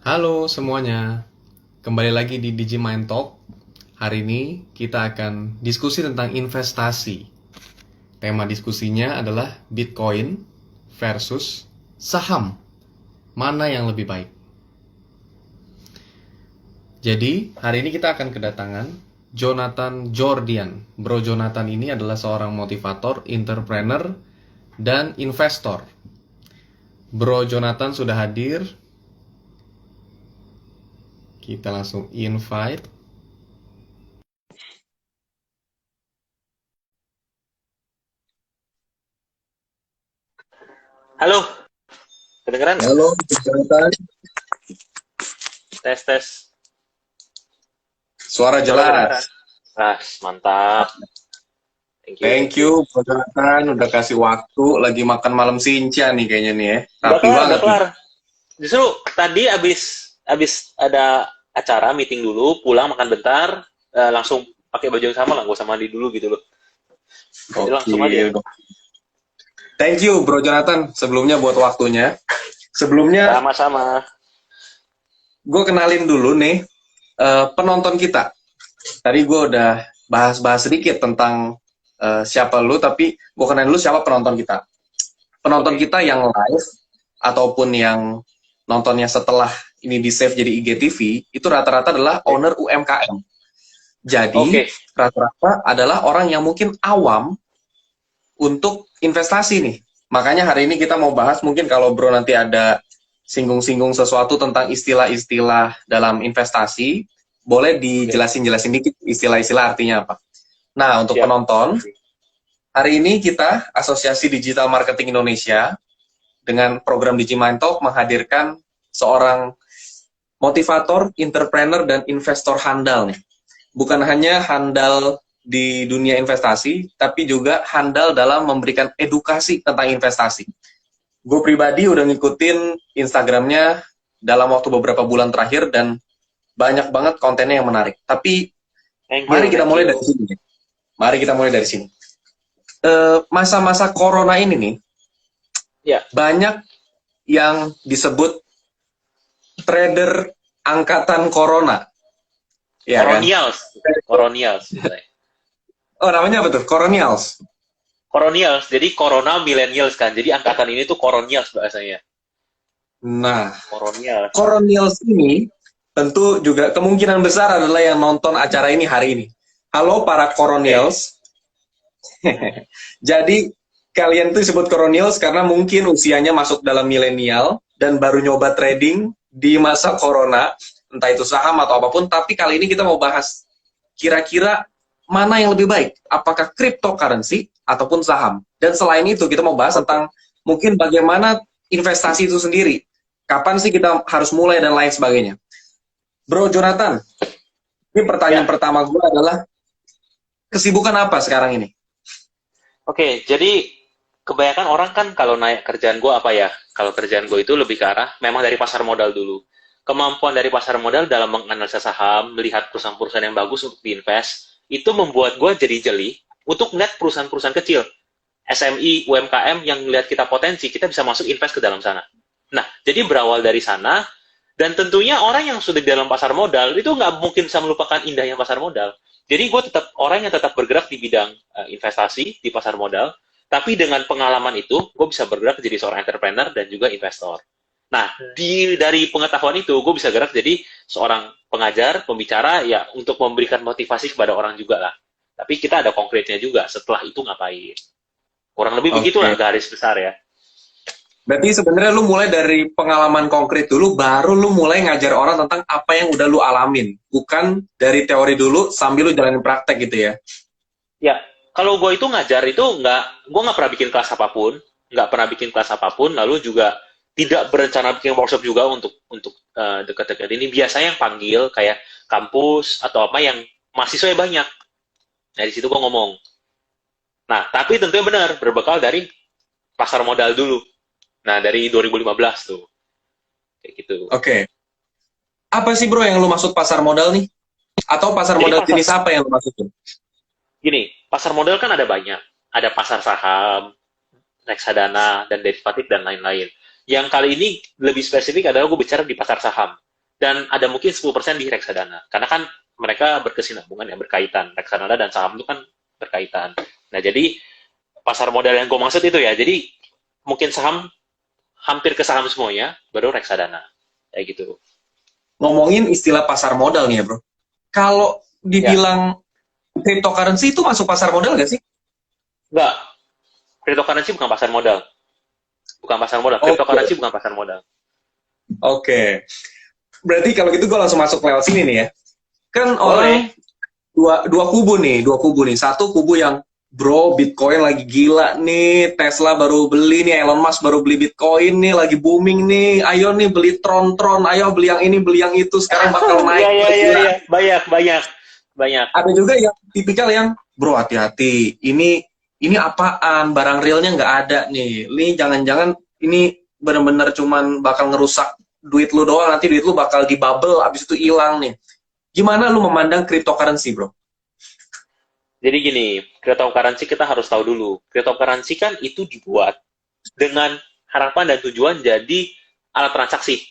Halo semuanya, kembali lagi di Digimind Talk. Hari ini kita akan diskusi tentang investasi. Tema diskusinya adalah Bitcoin versus saham. Mana yang lebih baik? Jadi, hari ini kita akan kedatangan Jonathan Jordian. Bro Jonathan ini adalah seorang motivator, entrepreneur, dan investor. Bro Jonathan sudah hadir. Kita langsung invite. Halo, kedengeran nggak? Halo, Jonathan. Tes, tes. Suara Suara kedengeran. jelas. Mantap. Thank you, Thank thank you. you, Bro Jonathan. Udah kasih waktu. Lagi makan malam sinca nih kayaknya nih ya. Udah Rapi kelar, udah banget nih. kelar. Justru tadi abis ada acara meeting dulu, pulang makan bentar, langsung pakai baju yang sama lah, nggak usah mandi dulu gitu loh. Jadi langsung aja. Gokil. Thank you, Bro Jonathan. Sebelumnya buat waktunya. Sebelumnya, Sama-sama. gue kenalin dulu nih penonton kita. Tadi gue udah bahas-bahas sedikit tentang siapa lu, tapi gue kenalin dulu siapa penonton kita. Penonton Oke. kita yang live ataupun yang nontonnya setelah ini di save jadi IGTV, itu rata-rata adalah owner UMKM. Jadi, Oke. rata-rata adalah orang yang mungkin awam untuk investasi nih. Makanya hari ini kita mau bahas, mungkin kalau Bro nanti ada singgung-singgung sesuatu tentang istilah-istilah dalam investasi, boleh Oke. dijelasin-jelasin dikit istilah-istilah artinya apa. Nah, untuk Siap. penonton, hari ini kita Asosiasi Digital Marketing Indonesia dengan program Digimind Talk menghadirkan seorang motivator, entrepreneur, dan investor handal nih. Bukan hanya handal di dunia investasi, tapi juga handal dalam memberikan edukasi tentang investasi. Gue pribadi udah ngikutin Instagramnya dalam waktu beberapa bulan terakhir dan banyak banget kontennya yang menarik. Tapi Thank mari you, kita thank mulai dari you. sini. Mari kita mulai dari sini. Masa-masa corona ini nih, Ya, banyak yang disebut trader angkatan corona, ya kan? Coronials. Coronials. Misalnya. Oh, namanya apa tuh? Coronials. Coronials, jadi Corona Millennials kan. Jadi angkatan ini tuh Coronials bahasanya. Nah, Coronials. Coronials ini tentu juga kemungkinan besar adalah yang nonton acara ini hari ini. Halo para Oke. Coronials. Jadi kalian tuh disebut Coronials karena mungkin usianya masuk dalam milenial dan baru nyoba trading di masa corona, entah itu saham atau apapun, tapi kali ini kita mau bahas kira-kira mana yang lebih baik, apakah cryptocurrency ataupun saham. Dan selain itu kita mau bahas Oke. tentang mungkin bagaimana investasi itu sendiri, kapan sih kita harus mulai dan lain sebagainya. Bro Jonathan, ini pertanyaan Ya. pertama gue adalah kesibukan apa sekarang ini? Oke. Jadi kebanyakan orang kan kalau naik kerjaan gue apa ya? Kalau kerjaan gue itu lebih ke arah memang dari pasar modal dulu. Kemampuan dari pasar modal dalam menganalisa saham, melihat perusahaan-perusahaan yang bagus untuk diinvest, itu membuat gue jadi jeli untuk melihat perusahaan-perusahaan kecil, SMI, UMKM yang melihat kita potensi, kita bisa masuk invest ke dalam sana. Nah, jadi berawal dari sana, dan tentunya orang yang sudah di dalam pasar modal itu nggak mungkin bisa melupakan indahnya pasar modal. Jadi gue tetap orang yang tetap bergerak di bidang investasi di pasar modal, tapi dengan pengalaman itu gue bisa bergerak jadi seorang entrepreneur dan juga investor. Nah, dari pengetahuan itu gue bisa gerak jadi seorang pengajar, pembicara ya untuk memberikan motivasi kepada orang juga lah. Tapi kita ada konkretnya juga setelah itu ngapain. Kurang lebih begitulah Oke. garis besar ya. Berarti sebenarnya lu mulai dari pengalaman konkret dulu, baru lu mulai ngajar orang tentang apa yang udah lu alamin. Bukan dari teori dulu sambil lu jalanin praktek gitu ya. Ya, kalau gue itu ngajar itu gue nggak pernah bikin kelas apapun, nggak pernah bikin kelas apapun, lalu juga tidak berencana bikin workshop juga untuk dekat-dekat ini. Biasanya yang panggil kayak kampus atau apa yang mahasiswa banyak. Nah, di situ gue ngomong. Nah, tapi tentunya benar, berbekal dari pasar modal dulu. Nah, dari 2015 tuh. Kayak gitu. Oke. Apa sih bro yang lu maksud pasar modal nih? Atau pasar Jadi modal pasar, jenis apa yang lu maksudin? gini, pasar modal kan ada banyak. Ada pasar saham, reksadana, dan derivatif, dan lain-lain. Yang kali ini lebih spesifik adalah gue bicara di pasar saham. dan ada mungkin 10% di reksadana. Karena kan mereka berkesinambungan ya, berkaitan. Reksadana dan saham itu kan berkaitan. Nah, jadi pasar modal yang gue maksud itu ya, jadi mungkin saham, hampir ke saham semuanya, baru reksadana. Kayak gitu. Ngomongin istilah pasar modal nih ya bro. Kalau Ya, dibilang cryptocurrency itu masuk pasar modal gak sih? enggak. Cryptocurrency bukan pasar modal. Bukan pasar modal. Oke, Cryptocurrency bukan pasar modal. oke. Berarti kalau gitu gue langsung masuk lewat sini nih ya. Kan Boleh. orang dua kubu nih. Satu kubu yang bro Bitcoin lagi gila nih, Tesla baru beli nih, Elon Musk baru beli Bitcoin nih, lagi booming nih. Ayo nih beli Tron, ayo beli yang ini, beli yang itu, sekarang bakal Iya, naik iya, iya, gila. iya. Banyak, banyak. Banyak. Ada juga yang tipikal yang bro hati-hati. Ini apaan? Barang realnya nggak ada nih. Ini jangan-jangan ini bener-bener cuman bakal ngerusak duit lu doang. Nanti duit lu bakal di bubble, abis itu hilang nih. Gimana lu memandang cryptocurrency, bro? Jadi gini, cryptocurrency kita harus tahu dulu. Cryptocurrency kan itu dibuat dengan harapan dan tujuan jadi alat transaksi.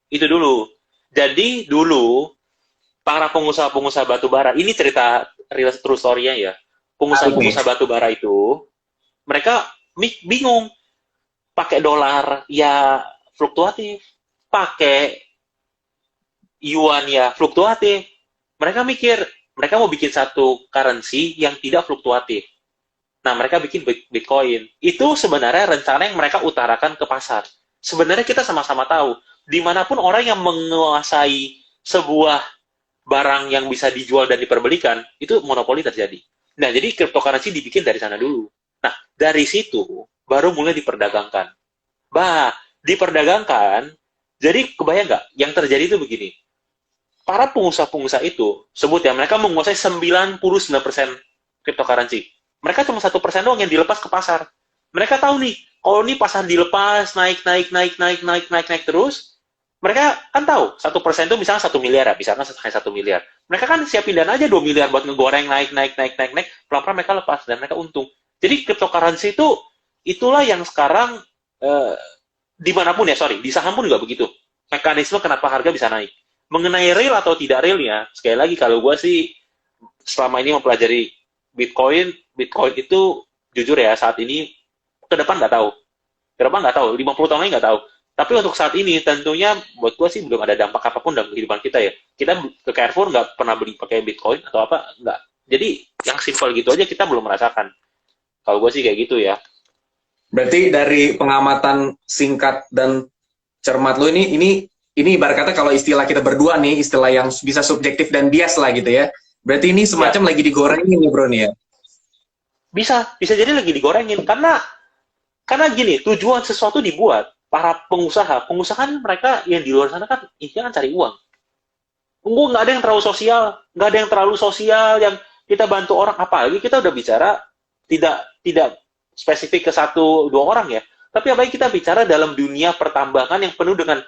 Itu dulu. Jadi dulu para pengusaha-pengusaha batu bara, ini cerita real true story-nya ya. Menarik nih. Pengusaha-pengusaha batu bara itu mereka bingung pakai dolar ya fluktuatif, pakai yuan ya fluktuatif. Mereka mikir mereka mau bikin satu currency yang tidak fluktuatif. Nah, mereka bikin Bitcoin. Itu sebenarnya rencana yang mereka utarakan ke pasar. Sebenarnya kita sama-sama tahu, dimanapun orang yang menguasai sebuah barang yang bisa dijual dan diperbelikan, itu monopoli terjadi. Nah, jadi cryptocurrency dibikin dari sana dulu. Nah, dari situ baru mulai diperdagangkan. Diperdagangkan, jadi kebayang nggak? Yang terjadi itu begini, para pengusaha-pengusaha itu, sebut ya, mereka menguasai 99% cryptocurrency. Mereka cuma 1% doang yang dilepas ke pasar. Mereka tahu nih, kalau ini pasar dilepas, naik terus, mereka kan tahu, 1% itu misalnya 1 miliar ya, misalkan hanya 1 miliar. Mereka kan siapin dana aja 2 miliar buat ngegoreng, naik, pelan-pelan mereka lepas, dan mereka untung. Jadi cryptocurrency itu, itulah yang sekarang, eh, dimanapun ya, sorry, di saham pun juga begitu. Mekanisme kenapa harga bisa naik. Mengenai real atau tidak realnya, sekali lagi kalau gue sih selama ini mempelajari Bitcoin itu jujur ya saat ini ke depan nggak tahu. Ke depan nggak tahu, 50 tahun lagi nggak tahu. Tapi untuk saat ini tentunya buat gue sih belum ada dampak apapun dalam kehidupan kita ya. Kita ke Carrefour nggak pernah beli pakai Bitcoin atau apa, nggak. Jadi yang simpel gitu aja kita belum merasakan. Kalau gue sih kayak gitu ya. Berarti dari pengamatan singkat dan cermat lu ini ibarat kata kalau istilah kita berdua nih, istilah yang bisa subjektif dan bias lah gitu ya. Berarti ini Ya, semacam lagi digorengin nih bro nih ya. bisa jadi lagi digorengin karena gini, tujuan sesuatu dibuat para pengusaha kan mereka yang di luar sana kan intinya kan cari uang. Gue nggak ada yang terlalu sosial, nggak ada yang terlalu sosial yang kita bantu orang, apalagi kita udah bicara tidak spesifik ke satu dua orang ya, tapi apalagi kita bicara dalam dunia pertambangan yang penuh dengan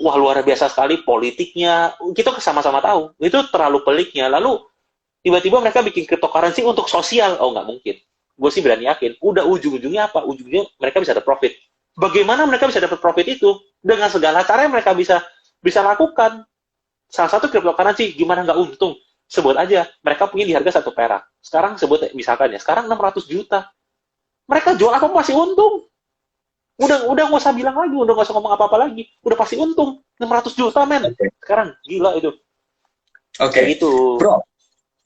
wah luar biasa sekali politiknya, kita sama-sama tahu itu terlalu peliknya. Lalu tiba-tiba mereka bikin cryptocurrency untuk sosial, oh nggak mungkin. Gue sih berani yakin, udah ujung-ujungnya apa? Ujungnya mereka bisa dapat profit. Bagaimana mereka bisa dapat profit itu? Dengan segala cara yang mereka bisa lakukan. Salah satu cryptocurrency, gimana nggak untung? Sebut aja, mereka punya di harga 1 perak. Sekarang sebut misalkan ya, sekarang 600 juta. Mereka jual apa masih untung. Udah nggak usah bilang lagi, udah nggak usah ngomong apa-apa lagi. Udah pasti untung. 600 juta, men. Oke. Sekarang, gila itu. Kayak Oke. gitu. Bro,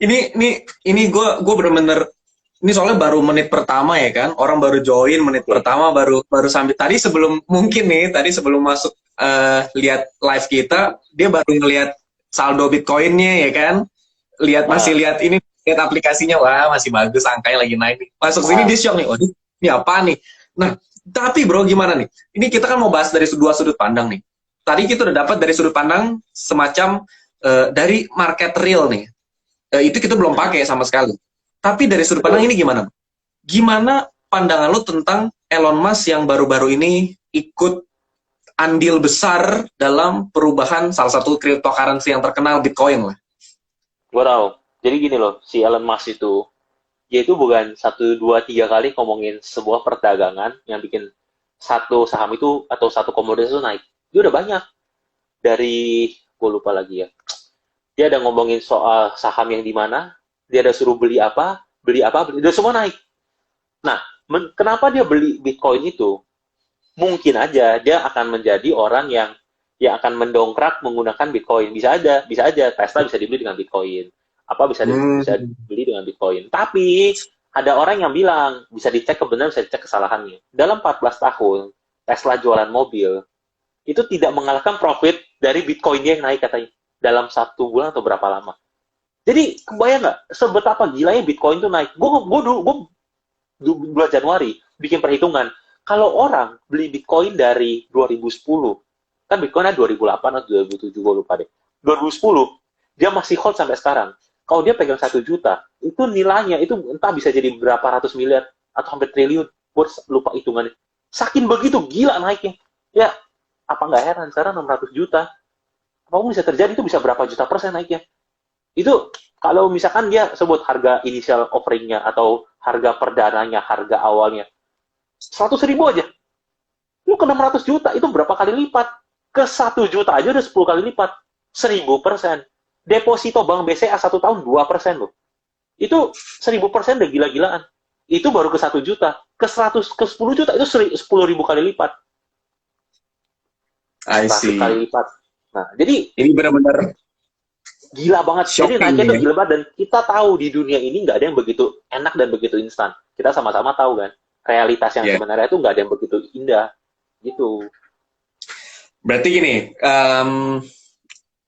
ini gue bener-bener ini soalnya baru menit pertama ya kan, orang baru join menit Oke. pertama baru baru sampai tadi sebelum mungkin nih tadi sebelum masuk lihat live kita dia baru ngelihat saldo Bitcoinnya ya kan, masih Ah, lihat ini, lihat aplikasinya, wah masih bagus angkanya lagi naik nih. Masuk sini dia ah, shock nih, oh ini apa nih? Nah tapi bro gimana nih? Ini kita kan mau bahas dari dua sudut pandang nih. Tadi kita udah dapat dari sudut pandang semacam dari market real nih. Itu kita belum pakai sama sekali. Tapi dari sudut pandang betul. ini gimana? Gimana pandangan lu tentang Elon Musk yang baru-baru ini ikut andil besar dalam perubahan salah satu cryptocurrency yang terkenal Bitcoin lah. Gue tahu. Jadi gini loh, si Elon Musk itu, dia itu bukan 1, 2, 3 kali ngomongin sebuah perdagangan yang bikin satu saham itu atau satu komoditas itu naik. Dia udah banyak. Dari gue lupa lagi ya. Dia ada ngomongin soal saham yang di mana, dia ada suruh beli apa, udah semua naik. Nah, kenapa dia beli Bitcoin itu? Mungkin aja dia akan menjadi orang yang akan mendongkrak menggunakan Bitcoin. Bisa aja Tesla bisa dibeli dengan Bitcoin. Apa bisa dibeli dengan Bitcoin. Tapi ada orang yang bilang bisa dicek kebenaran, bisa dicek kesalahannya. Dalam 14 tahun Tesla jualan mobil itu tidak mengalahkan profit dari Bitcoin dia yang naik katanya dalam 1 bulan atau berapa lama. Jadi kebayang nggak seberapa gilanya Bitcoin itu naik? Gue bulan Januari bikin perhitungan. Kalau orang beli Bitcoin dari 2010, kan Bitcoin ada 2008 atau 2007, gue lupa deh. 2010, dia masih hold sampai sekarang. Kalau dia pegang 1 juta, itu nilainya itu entah bisa jadi berapa ratus miliar atau hampir triliun. Gue lupa hitungannya. Saking begitu gila naiknya. Ya, apa nggak heran sekarang 600 juta. Apapun bisa terjadi, itu bisa berapa juta persen naiknya. Itu kalau misalkan dia sebut harga initial offering-nya atau harga perdananya, harga awalnya 100.000 aja, lu ke 600 juta, itu berapa kali lipat? Ke 1 juta aja udah 10 kali lipat, 1000%. Deposito Bank BCA 1 tahun 2% loh. Itu 1000% udah gila-gilaan. Itu baru ke 1 juta, ke 10 juta itu 10.000 kali lipat. I see. 100 kali lipat. Nah, jadi ini benar-benar gila banget. Jadi naiknya itu gila banget, dan kita tahu di dunia ini nggak ada yang begitu enak dan begitu instan. Kita sama-sama tahu kan, realitas yang sebenarnya itu nggak ada yang begitu indah. Gitu. Berarti gini,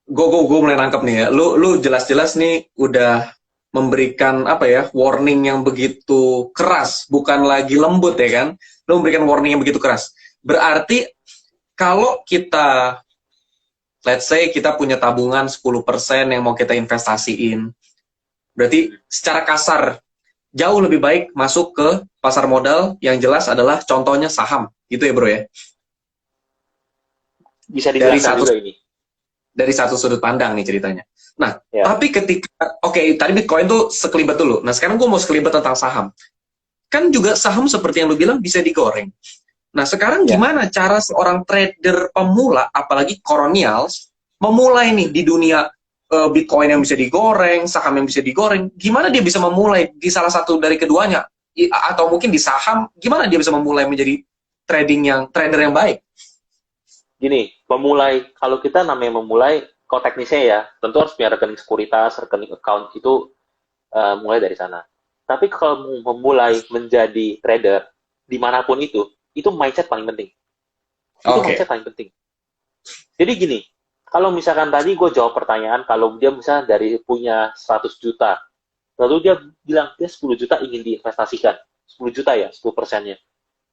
gue mulai nangkep nih ya. Lu jelas-jelas nih udah memberikan apa ya, warning yang begitu keras, bukan lagi lembut ya kan? Lu memberikan warning yang begitu keras. Berarti kalau kita, let's say kita punya tabungan 10% yang mau kita investasiin, berarti secara kasar jauh lebih baik masuk ke pasar modal yang jelas adalah contohnya saham, gitu ya bro ya? Bisa dijelaskan juga ini. Dari satu sudut pandang nih ceritanya. Nah, tapi ketika, tadi Bitcoin tuh sekelibat dulu. Nah, sekarang gue mau sekelibat tentang saham. Kan juga saham seperti yang lu bilang bisa digoreng. Nah, sekarang gimana cara seorang trader pemula, apalagi kolonials, memulai nih di dunia Bitcoin yang bisa digoreng, saham yang bisa digoreng, gimana dia bisa memulai di salah satu dari keduanya? Atau mungkin di saham, gimana dia bisa memulai menjadi trader yang baik? Gini, kalau kita namanya memulai, kalau teknisnya ya, tentu harus punya rekening sekuritas, rekening account, itu mulai dari sana. Tapi kalau memulai menjadi trader, dimanapun itu mindset paling penting. Itu mindset paling penting. Jadi gini, kalau misalkan tadi gue jawab pertanyaan, kalau dia misalnya dari punya 100 juta, lalu dia bilang, dia 10 juta ingin diinvestasikan. 10 juta ya, 10%-nya.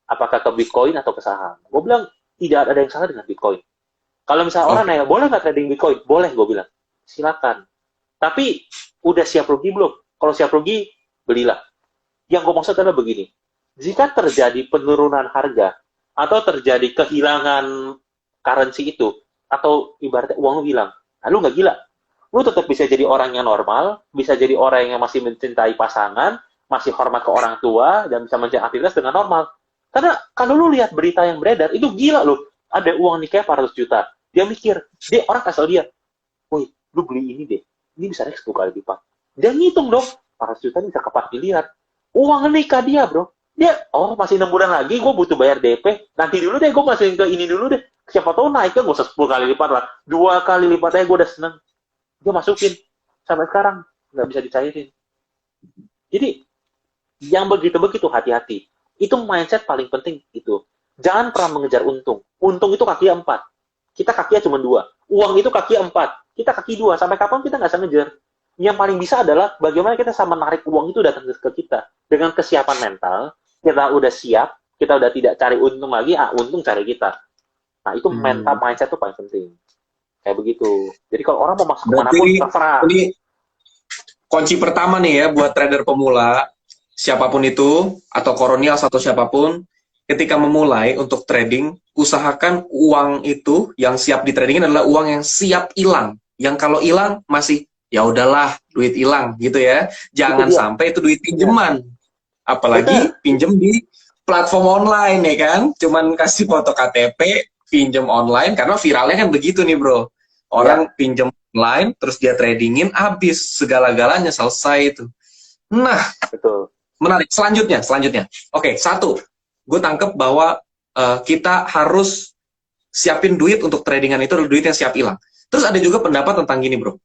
Apakah ke Bitcoin atau ke saham? Gue bilang, tidak ada yang salah dengan Bitcoin. Kalau misalnya orang nanya, boleh nggak trading Bitcoin? Boleh, gue bilang. Silakan. Tapi, udah siap rugi belum? Kalau siap rugi, belilah. Yang gue maksud adalah begini. Jika terjadi penurunan harga, atau terjadi kehilangan currency itu, atau ibaratnya uang lu hilang, nah, lu nggak gila. Lu tetap bisa jadi orang yang normal, bisa jadi orang yang masih mencintai pasangan, masih hormat ke orang tua, dan bisa menjalankan aktivitas dengan normal. Karena kalau lu lihat berita yang beredar, itu gila loh. Ada uang nih kayak 400 juta. Dia mikir, orang kasih dia, woi, lu beli ini deh. Ini bisa naik 10 kali lipat. Dia ngitung dong, 400 juta ini bisa ke 4 miliar. Uang nikah dia, bro. Dia, masih 6 bulan lagi, gue butuh bayar DP. Nanti dulu deh, gue masih ke ini dulu deh. Siapa tahu naiknya gak usah 10 kali lipat lah. 2 kali lipat aja gue udah seneng. Gue masukin. Sampai sekarang, nggak bisa dicairin. Jadi, yang begitu-begitu hati-hati. Itu mindset paling penting itu. Jangan pernah mengejar untung. Untung itu kaki 4. Kita kakinya cuma 2. Uang itu kaki 4. Kita kaki 2. Sampai kapan kita nggak bisa ngejar? Yang paling bisa adalah bagaimana kita sama menarik uang itu datang ke kita. Dengan kesiapan mental, kita udah siap, kita udah tidak cari untung lagi, untung cari kita. Nah, itu mental mindset itu paling penting. Kayak begitu. Jadi kalau orang mau masuk kemanapun, terserah. Ini kunci pertama nih ya buat trader pemula, siapapun itu, atau kolonial atau siapapun, ketika memulai untuk trading, usahakan uang itu yang siap di trading adalah uang yang siap hilang. Yang kalau hilang masih, ya udahlah, duit hilang gitu ya. Jangan sampai itu duit pinjaman. Apalagi pinjem di platform online ya kan. Cuman kasih foto KTP, pinjem online, karena viralnya kan begitu nih bro. Orang pinjam online, terus dia tradingin, habis segala-galanya selesai itu. Nah, Betul. menarik. Selanjutnya. Oke, satu, gue tangkep bahwa kita harus siapin duit untuk tradingan itu, duit yang siap hilang. Terus ada juga pendapat tentang gini, bro.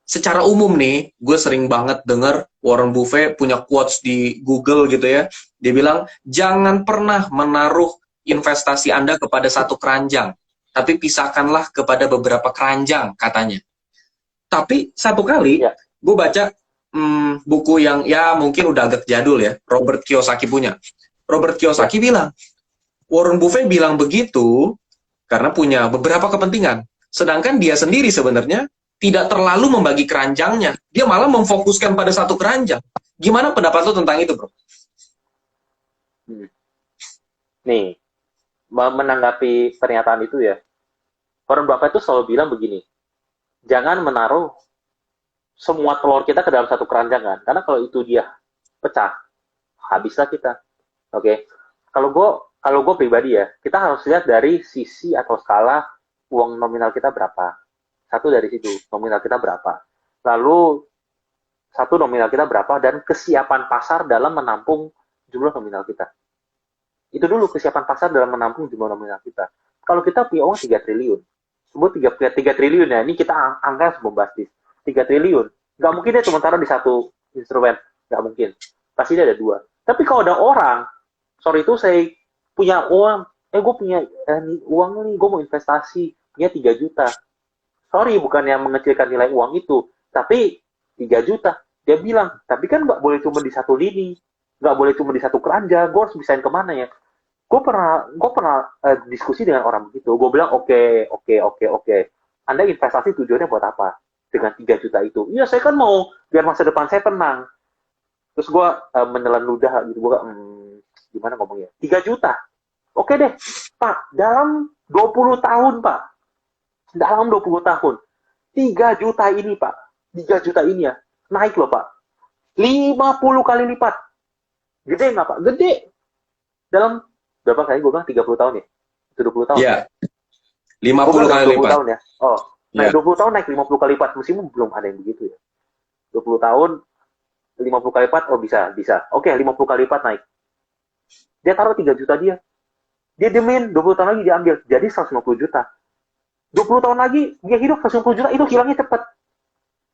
Secara umum nih, gue sering banget denger Warren Buffett punya quotes di Google gitu ya. Dia bilang, jangan pernah menaruh investasi Anda kepada satu keranjang, tapi pisahkanlah kepada beberapa keranjang, katanya. Tapi satu kali, gue baca buku yang ya mungkin udah agak jadul ya, Robert Kiyosaki punya. Robert Kiyosaki bilang, Warren Buffett bilang begitu karena punya beberapa kepentingan. Sedangkan dia sendiri sebenarnya tidak terlalu membagi keranjangnya. Dia malah memfokuskan pada satu keranjang. Gimana pendapat lo tentang itu, bro? Nih, menanggapi pernyataan itu ya, Warren Buffett itu selalu bilang begini, jangan menaruh semua telur kita ke dalam satu keranjang kan, karena kalau itu dia pecah, habislah kita. Oke, kalau gue pribadi ya, kita harus lihat dari sisi atau skala uang nominal kita berapa. Satu dari situ, nominal kita berapa. Lalu satu nominal kita berapa dan kesiapan pasar dalam menampung jumlah nominal kita. Itu dulu kesiapan pasar dalam menampung jumlah nominal kita. Kalau kita punya uang 3 triliun, sebut 3 triliun ya, ini kita angka bombastis. 3 triliun, nggak mungkin dia cuma taruh di satu instrumen, nggak mungkin. Pasti dia ada dua. Tapi kalau ada orang, sorry itu saya punya uang, gue punya uang nih, gue mau investasi, punya 3 juta. Sorry, bukan yang mengecilkan nilai uang itu, tapi 3 juta. Dia bilang, tapi kan nggak boleh cuma di satu lini, nggak boleh cuma di satu keranjang, gue harus bisain kemana ya. Gue pernah diskusi dengan orang begitu. Gue bilang, oke. Anda investasi tujuannya buat apa? Dengan 3 juta itu. Iya, saya kan mau biar masa depan saya tenang. Terus gue menelan ludah gitu. Gue gimana ngomongnya? 3 juta. Oke deh, Pak. Dalam 20 tahun, Pak. Dalam 20 tahun. 3 juta ini, Pak. 3 juta ini ya. Naik loh, Pak. 50 kali lipat. Gede nggak, Pak? Gede. Dalam berapa kali gue bilang 30 tahun ya? Itu 20 tahun. Iya. 50 kali 20 lipat. tahun ya. Oh, naik 20 tahun naik 50 kali lipat. Meskipun belum ada yang begitu ya. 20 tahun 50 kali lipat, oh bisa. Oke, 50 kali lipat naik. Dia taruh 3 juta dia. Dia demin 20 tahun lagi dia ambil. Jadi 150 juta. 20 tahun lagi dia hidup 150 juta, itu hilangnya cepat.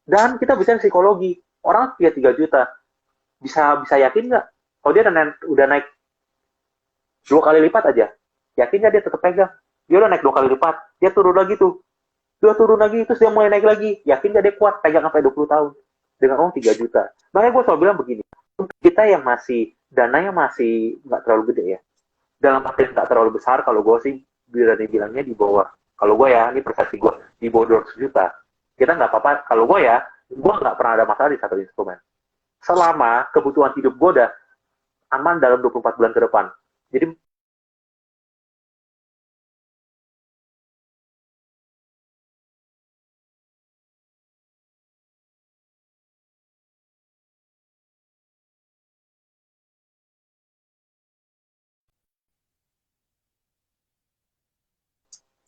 Dan kita bisa psikologi. Orang punya 3 juta. Bisa yakin nggak? Kalau dia udah naik 2 kali lipat aja, yakinnya dia tetap pegang. Dia udah naik 2 kali lipat, dia turun lagi tuh. Dia turun lagi, terus dia mulai naik lagi. Yakinnya dia kuat pegang sampai 20 tahun. Dengan uang 3 juta. Makanya gue selalu bilang begini, untuk kita yang masih, dananya masih nggak terlalu gede ya. Dalam arti nggak terlalu besar, kalau gue sih bilangnya di bawah. Kalau gue ya, ini persepsi gue, di bawah 200 juta. Kita nggak apa-apa, kalau gue ya, gue nggak pernah ada masalah di satu instrumen. Selama kebutuhan hidup gue udah aman dalam 24 bulan ke depan. Jadi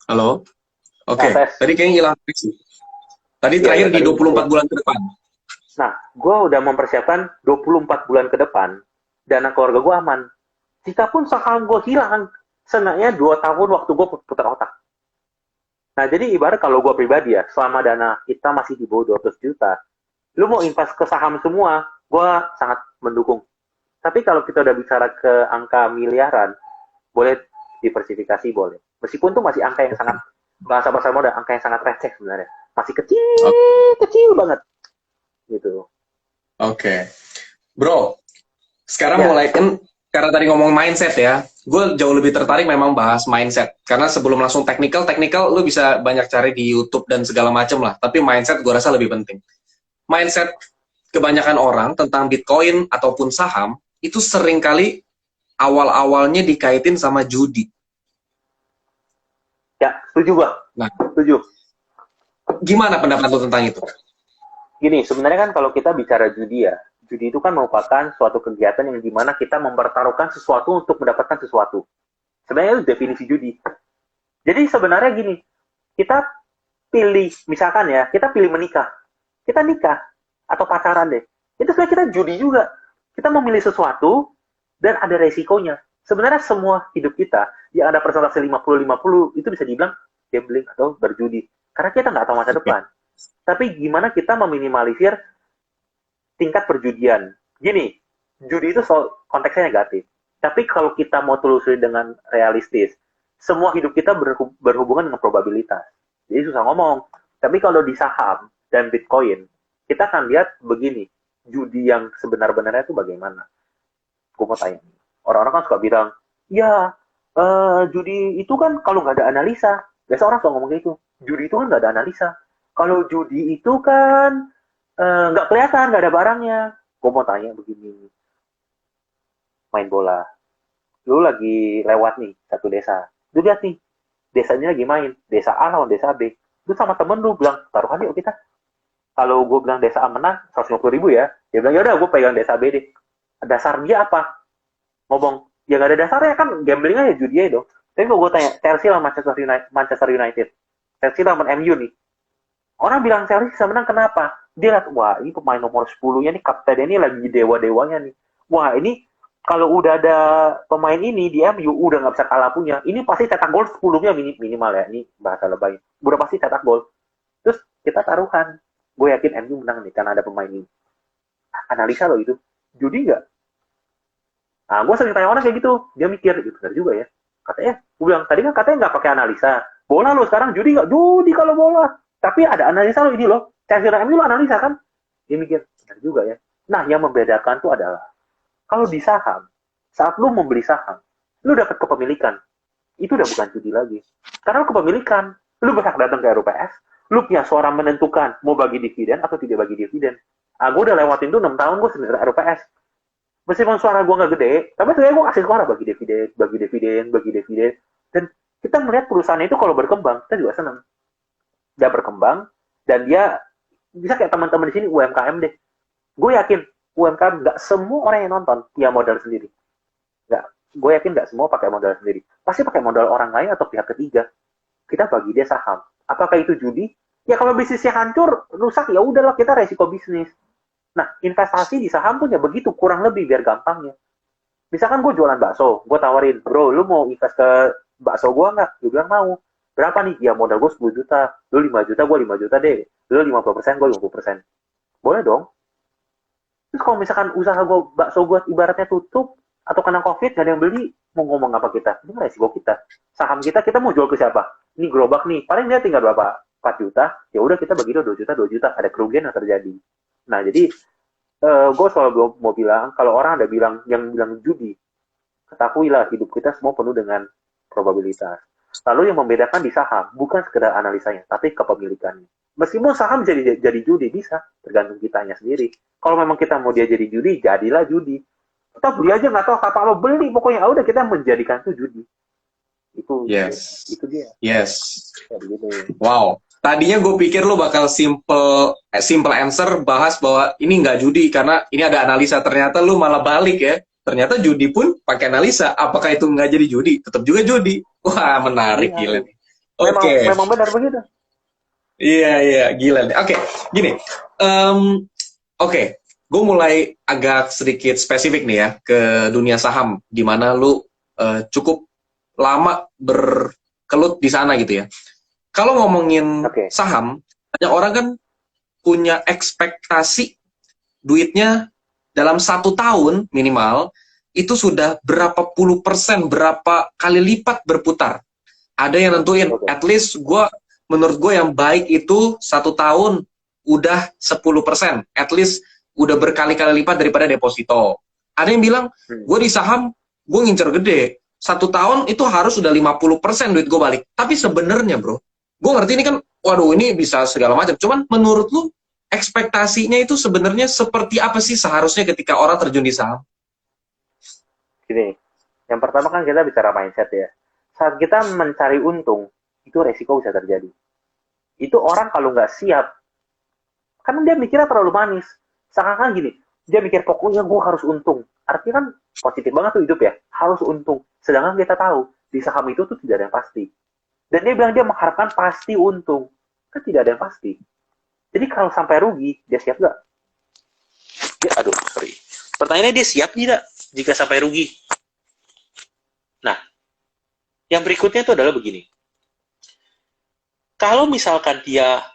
Halo? Oke. Tadi kayaknya hilang koneksi. Tadi terakhir di 24 bulan ke depan. Nah, gue udah mempersiapkan 24 bulan ke depan, dana keluarga gue aman. Jikapun saham gue hilang, seenggaknya 2 tahun waktu gue putar otak. Nah, jadi ibarat kalau gue pribadi ya, selama dana kita masih di bawah 200 juta, lu mau invest ke saham semua, gue sangat mendukung. Tapi kalau kita udah bicara ke angka miliaran, boleh diversifikasi, boleh. Meskipun tuh masih angka yang sangat, bahasa pasar modal, angka yang sangat receh sebenarnya. Masih kecil banget. Gitu. Oke. Bro, sekarang mulai kan, karena tadi ngomong mindset ya, gue jauh lebih tertarik memang bahas mindset. Karena sebelum langsung technical lu bisa banyak cari di YouTube dan segala macam lah. Tapi mindset gue rasa lebih penting. Mindset kebanyakan orang tentang Bitcoin ataupun saham, itu seringkali awal-awalnya dikaitin sama judi. Ya, setuju gua. Nah, setuju. Gimana pendapat lo tentang itu? Gini, sebenarnya kan kalau kita bicara judi ya, judi itu kan merupakan suatu kegiatan yang dimana kita mempertaruhkan sesuatu untuk mendapatkan sesuatu. Sebenarnya itu definisi judi. Jadi sebenarnya gini, kita pilih, misalkan ya, kita pilih menikah. Kita nikah atau pacaran deh. Itu sebenarnya kita judi juga. Kita memilih sesuatu dan ada resikonya. Sebenarnya semua hidup kita yang ada persentase 50-50 itu bisa dibilang gambling atau berjudi. Karena kita nggak tahu masa depan. Tapi gimana kita meminimalisir tingkat perjudian. Gini, judi itu konteksnya negatif. Tapi kalau kita mau telusuri dengan realistis, semua hidup kita berhubungan dengan probabilitas. Jadi susah ngomong. Tapi kalau di saham dan Bitcoin, kita akan lihat begini, judi yang sebenar-benarnya itu bagaimana. Gue mau tanya. Orang-orang kan suka bilang, ya judi itu kan kalau nggak ada analisa. Biasa orang suka ngomong gitu. Judi itu kan nggak ada analisa. Kalau judi itu kan nggak kelihatan, nggak ada barangnya. Gue mau tanya begini, main bola. Lu lagi lewat nih, satu desa. Lu lihat nih, desanya lagi main. Desa A lawan desa B. Lu sama temen lu bilang, taruhan yuk kita. Kalau gue bilang desa A menang, 150.000 ya. Dia bilang, yaudah gue pegang desa B deh. Dasar dia apa? Ngomong, ya nggak ada dasarnya kan, gambling aja, judi aja dong. Tapi kalau gue tanya, Chelsea lawan Manchester United. Chelsea lawan MU nih. Orang bilang Chelsea bisa menang, kenapa? Dia lihat, wah ini pemain nomor 10-nya nih, kaptennya ini lagi dewa-dewanya nih. Wah ini kalau udah ada pemain ini di MU udah nggak bisa kalah punya. Ini pasti cetak gol 10-nya minimal ya. Ini bahasa lebay. Udah pasti cetak gol. Terus kita taruhan. Gue yakin MU menang nih karena ada pemain ini. Analisa loh itu. Judi nggak? Nah, gue sering tanya orang kayak gitu. Dia mikir, itu benar juga ya. Katanya, gue bilang, tadi kan katanya nggak pakai analisa. Bola lo sekarang judi nggak? Judi kalau bola. Tapi ada analisa lo ini loh. Chelsea dan MU lo analisa kan? Dia mikir, benar juga ya. Nah, yang membedakan tuh adalah kalau di saham, saat lu membeli saham, lu dapat kepemilikan. Itu udah bukan judi lagi. Karena lu kepemilikan, lu berhak datang ke RUPS, lu punya suara menentukan mau bagi dividen atau tidak bagi dividen. Ah, gue udah lewatin tuh 6 tahun gue sendiri RUPS. Meskipun suara gue nggak gede, tapi sebenarnya gue kasih suara bagi dividen, bagi dividen, bagi dividen. Dan kita melihat perusahaan itu kalau berkembang, kita juga senang. Dia berkembang, dan dia bisa kayak teman-teman di sini UMKM deh. Gue yakin UMKM nggak semua orang yang nonton punya modal sendiri. Nggak, gue yakin nggak semua pakai modal sendiri. Pasti pakai modal orang lain atau pihak ketiga. Kita bagi dia saham. Apakah itu judi? Ya kalau bisnisnya hancur, rusak, ya udahlah kita resiko bisnis. Nah, investasi di saham pun ya begitu, kurang lebih biar gampangnya. Misalkan gue jualan bakso, gue tawarin, bro, lu mau invest ke bakso gue nggak? Dia bilang mau. Berapa nih? Ya modal gue 10 juta. Lu 5 juta, gue 5 juta deh. Lu 50%, gue 50%. Boleh dong. Terus kalau misalkan usaha gue, bakso gue ibaratnya tutup, atau kena COVID, gak ada yang beli, mau ngomong apa kita? Ini resiko kita. Saham kita mau jual ke siapa? Ini gerobak nih, paling dia tinggal berapa? 4 juta, ya udah kita bagi 2 juta, 2 juta. Ada kerugian yang terjadi. Nah, jadi, gue selalu mau bilang, kalau orang ada yang bilang judi, ketahuilah hidup kita semua penuh dengan probabilitas. Lalu yang membedakan di saham, bukan sekedar analisanya, tapi kepemilikannya. Meskipun saham jadi judi, bisa. Tergantung kitanya sendiri. Kalau memang kita mau dia jadi judi, jadilah judi. Kita beli aja, nggak tahu apa lo beli. Pokoknya udah kita menjadikan itu judi. Itu dia. Yes. Ya, begitu. Wow. Tadinya gue pikir lo bakal simple answer bahas bahwa ini nggak judi karena ini ada analisa. Ternyata lo malah balik ya. Ternyata judi pun pakai analisa. Apakah itu nggak jadi judi? Tetap juga judi. Wah, menarik, gila nih. Oke. Memang benar begitu. Iya, gila nih. Oke, gini. Oke, gue mulai agak sedikit spesifik nih ya ke dunia saham, di mana lu cukup lama berkelut di sana gitu ya. Kalau ngomongin saham, banyak orang kan punya ekspektasi duitnya dalam 1 tahun minimal itu sudah berapa puluh persen, berapa kali lipat berputar. Ada yang nentuin, at least menurut gue yang baik itu 1 tahun udah 10%, at least udah berkali-kali lipat daripada deposito. Ada yang bilang, gue di saham, gue ngincer gede, 1 tahun itu harus udah 50% duit gue balik. Tapi sebenarnya bro, gue ngerti ini kan, waduh ini bisa segala macam. Cuman menurut lu, ekspektasinya itu sebenarnya seperti apa sih seharusnya ketika orang terjun di saham? Gini, yang pertama kan kita bicara mindset ya. Saat kita mencari untung, itu resiko bisa terjadi. Itu orang kalau nggak siap, kan dia mikirnya terlalu manis. Seakan-akan gini, dia mikir pokoknya gue harus untung. Artinya kan positif banget tuh hidup ya, harus untung. Sedangkan kita tahu, di saham itu tuh tidak ada yang pasti. Dan dia bilang dia mengharapkan pasti untung. Kan tidak ada yang pasti. Jadi kalau sampai rugi, dia siap nggak? Sorry. Pertanyaannya, dia siap tidak jika sampai rugi? Nah, yang berikutnya itu adalah begini. Kalau misalkan dia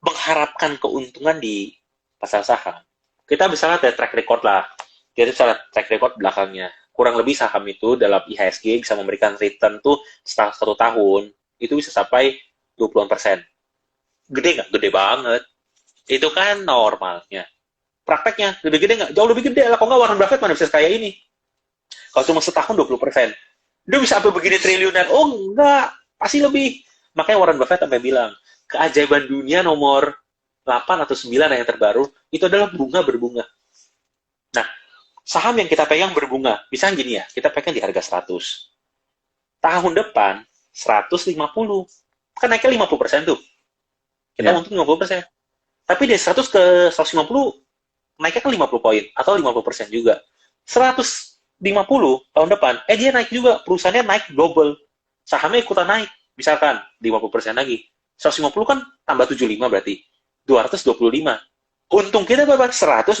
mengharapkan keuntungan di pasar saham, kita bisa lihat ya track record lah. Kita bisa lihat track record belakangnya. Kurang lebih saham itu dalam IHSG bisa memberikan return tuh setelah 1 tahun, itu bisa sampai 20%. Gede nggak? Gede banget. Itu kan normalnya. Prakteknya, gede-gede nggak? Jauh lebih gede lah. Kalau nggak Warren Buffett mana bisa kayak ini? Kalau cuma setahun 20%. Dia bisa sampai begini triliunan. Oh enggak, pasti lebih. Makanya Warren Buffett sampai bilang, keajaiban dunia nomor 8 atau 9 yang terbaru, itu adalah bunga berbunga. Nah, saham yang kita pegang berbunga. Misalnya gini ya, kita pegang di harga 100. Tahun depan, 150. Kan naiknya 50% tuh. Kita untung 50%. Tapi dari 100 ke 150, naiknya kan 50 poin. Atau 50% juga. 150 tahun depan, dia naik juga. Perusahaannya naik double. Sahamnya ikutan naik. Misalkan 50% lagi. 150 kan tambah 75 berarti. 225. Untung kita berapa? 125%.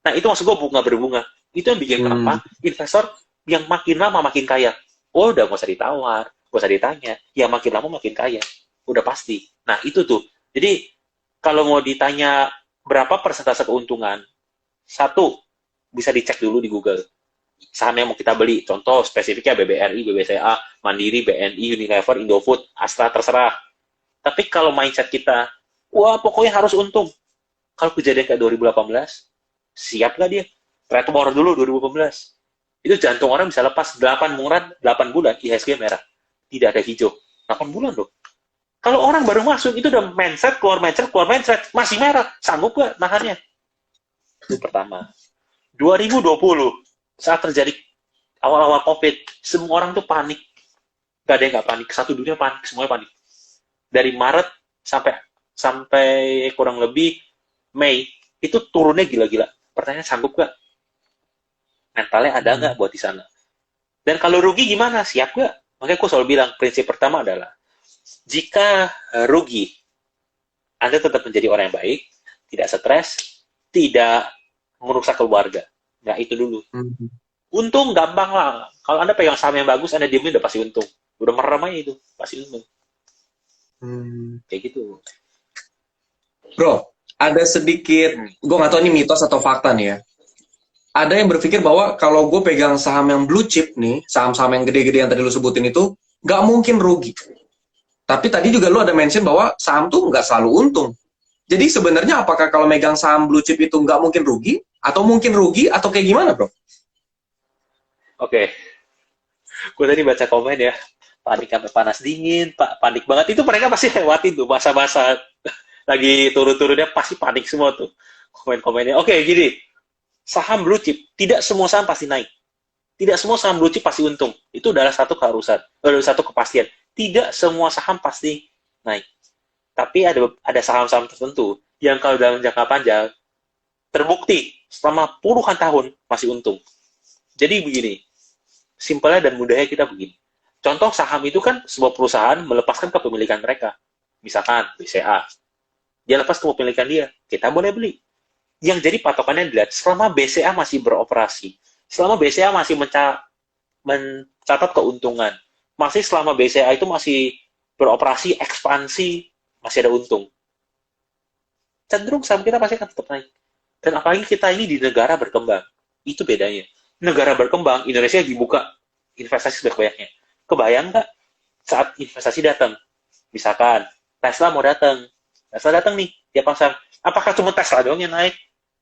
Nah, itu maksud gue bunga berbunga. Itu yang bikin kenapa investor yang makin lama makin kaya. Oh, udah gak usah ditawar, gak usah ditanya. Yang makin lama makin kaya. Udah pasti. Nah, itu tuh. Jadi, kalau mau ditanya berapa persentase keuntungan, satu, bisa dicek dulu di Google. Saham yang mau kita beli, contoh spesifiknya BBRI, BBCA, Mandiri, BNI, Unilever, Indofood, Astra, terserah. Tapi kalau mindset kita, wah pokoknya harus untung. Kalau kejadian kayak 2018, siap nggak dia? Try to borrow dulu 2018. Itu jantung orang bisa lepas 8 murad, 8 bulan, IHSG merah. Tidak ada hijau. 8 bulan loh. Kalau orang baru masuk, itu udah mindset, keluar mindset, masih merah. Sanggup nggak nahannya? Itu pertama. 2020, saat terjadi awal-awal COVID, semua orang tuh panik. Gak ada yang gak panik. Satu dunia panik, semuanya panik. Dari Maret sampai kurang lebih Mei, itu turunnya gila-gila. Pertanyaan, sanggup gak? Mentalnya ada nggak buat di sana? Dan kalau rugi gimana? Siap nggak? Makanya aku selalu bilang, prinsip pertama adalah, jika rugi, Anda tetap menjadi orang yang baik, tidak stres, tidak merusak keluarga. Nah, itu dulu. Untung gampang lah. Kalau Anda pegang saham yang bagus, Anda diemin udah pasti untung. Udah merem aja itu, pasti untung. Kayak gitu. Bro, ada sedikit, gue nggak tahu ini mitos atau fakta nih ya. Ada yang berpikir bahwa kalau gue pegang saham yang blue chip nih, saham-saham yang gede-gede yang tadi lu sebutin itu, nggak mungkin rugi. Tapi tadi juga lu ada mention bahwa saham tuh nggak selalu untung. Jadi sebenarnya apakah kalau megang saham blue chip itu nggak mungkin rugi? Atau mungkin rugi? Atau kayak gimana, bro? Oke. Gue tadi baca komen ya. Panik sampai panas dingin, panik banget. Itu mereka pasti lewatin tuh masa-masa lagi turun-turunnya, pasti panik semua tuh. Komen-komennya. Oke, gini. Saham blue chip, tidak semua saham pasti naik. Tidak semua saham blue chip pasti untung. Itu adalah satu keharusan, satu kepastian. Tidak semua saham pasti naik. Tapi ada saham-saham tertentu yang kalau dalam jangka panjang terbukti selama puluhan tahun masih untung. Jadi begini, simpelnya dan mudahnya kita begini. Contoh saham itu kan sebuah perusahaan melepaskan kepemilikan mereka. Misalkan BCA. Dia lepas kepemilikan dia, kita boleh beli. Yang jadi patokannya dilihat selama BCA masih beroperasi, selama BCA masih mencatat keuntungan, masih selama BCA itu masih beroperasi, ekspansi, masih ada untung. Cenderung saham kita pasti akan tetap naik. Dan apalagi kita ini di negara berkembang. Itu bedanya. Negara berkembang, Indonesia dibuka investasi sebanyak-banyaknya. Kebayang nggak saat investasi datang? Misalkan, Tesla mau datang. Tesla datang nih, dia pasang. Apakah cuma Tesla doang yang naik?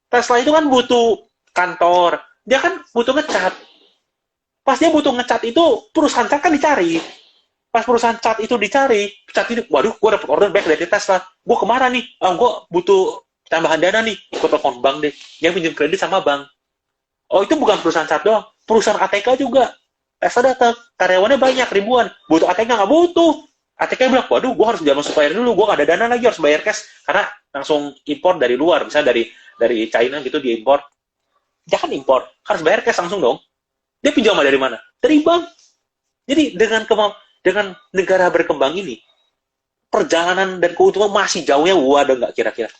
Tesla itu kan butuh kantor. Dia kan butuh ngecat. Pas dia butuh ngecat itu, perusahaan cat kan dicari. Pas perusahaan cat itu dicari, cat ini, waduh, gue dapet order back dari Tesla. Gue kemana nih? Gue butuh tambahan dana nih. Gue telepon bank deh. Dia pinjam kredit sama bank. Oh, itu bukan perusahaan cat doang. Perusahaan ATK juga. Tesla datang, karyawannya banyak, ribuan. Butuh ATK nggak butuh. ATK bilang, waduh, gue harus jalan supplier dulu. Gue nggak ada dana lagi, harus bayar cash. Karena langsung impor dari luar. Misalnya dari China gitu, diimpor. Dia kan impor. Harus bayar cash langsung dong. Dia pinjam dari mana? Dari bank. Jadi dengan negara berkembang ini, perjalanan dan keuntungan masih jauhnya, waduh nggak kira-kira.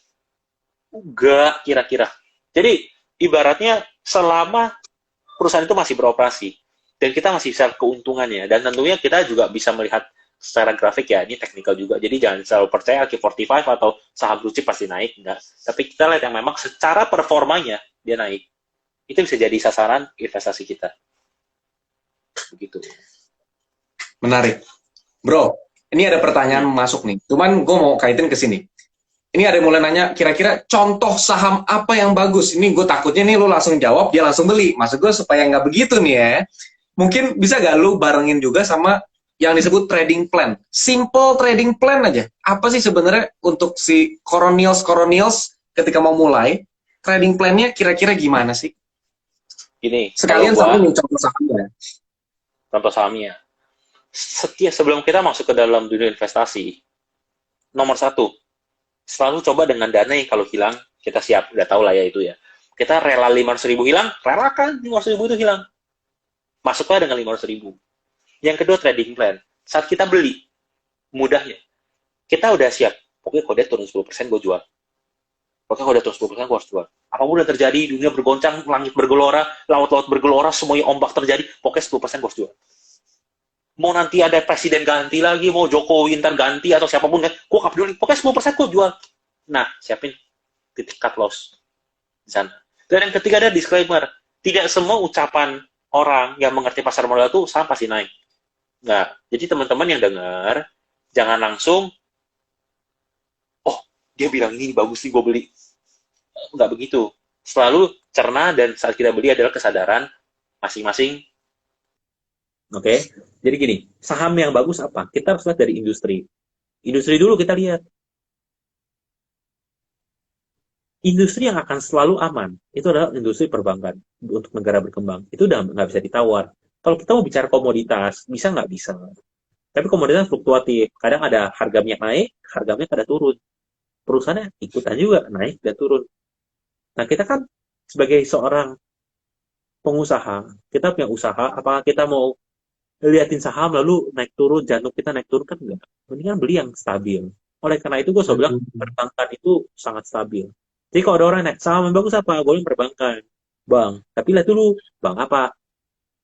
Nggak kira-kira. Jadi, ibaratnya selama perusahaan itu masih beroperasi, dan kita masih bisa keuntungannya, dan tentunya kita juga bisa melihat secara grafik ya, ini teknikal juga, jadi jangan selalu percaya Q45 atau saham blue chip pasti naik, enggak. Tapi kita lihat yang memang secara performanya dia naik. Itu bisa jadi sasaran investasi kita. Begitu. Menarik. Bro, ini ada pertanyaan masuk nih. Cuman gue mau kaitin ke sini. Ini ada yang mulai nanya, kira-kira contoh saham apa yang bagus? Ini gue takutnya nih lu langsung jawab, dia langsung beli. Maksud gue supaya nggak begitu nih ya. Mungkin bisa gak lu barengin juga sama yang disebut trading plan. Simple trading plan aja. Apa sih sebenarnya untuk si Coronials ketika mau mulai, trading plan-nya kira-kira gimana sih? Gini, Sekalian sama nih contoh sahamnya. Contoh sahamnya. Sebelum kita masuk ke dalam dunia investasi, nomor satu, selalu coba dengan dana yang kalau hilang, kita siap, udah tahu lah ya itu ya. Kita rela 500.000 hilang, relakan 500.000 itu hilang. Masuklah dengan 500.000. Yang kedua, trading plan. Saat kita beli, mudahnya, kita udah siap. Pokoknya kalau dia turun 10%, gue jual. Pokoknya kalau dia turun 10%, gue harus jual. Apapun yang terjadi, dunia bergoncang, langit bergelora, laut-laut bergelora, semuanya ombak terjadi, pokoknya 10% gue harus jual. Mau nanti ada presiden ganti lagi, mau Jokowi ntar ganti, atau siapapun, gue gak peduli. Pokoknya 10% gue jual. Nah, siapin titik cut loss di sana. Dan yang ketiga ada disclaimer. Tidak semua ucapan orang yang mengerti pasar modal itu saham pasti naik. Nggak. Jadi teman-teman yang dengar, jangan langsung, oh, dia bilang ini bagus nih, gue beli. Nggak begitu. Selalu cerna, dan saat kita beli adalah kesadaran masing-masing. Oke? Jadi gini, saham yang bagus apa? Kita harus lihat dari industri. Industri dulu kita lihat. Industri yang akan selalu aman, itu adalah industri perbankan untuk negara berkembang. Itu udah nggak bisa ditawar. Kalau kita mau bicara komoditas, bisa nggak bisa. Tapi komoditas fluktuatif. Kadang ada harga minyak naik, harga minyak ada turun. Perusahaannya ikutan juga naik dan turun. Nah, kita kan sebagai seorang pengusaha, kita punya usaha, apakah kita mau liatin saham lalu naik turun, jantung kita naik turun, kan enggak. Mendingan beli yang stabil. Oleh karena itu, gue selalu bilang, perbankan itu sangat stabil. Jadi kalau ada orang naik, saham yang bagus apa? Gue perbankan. Bang, tapi lihat dulu, bang apa?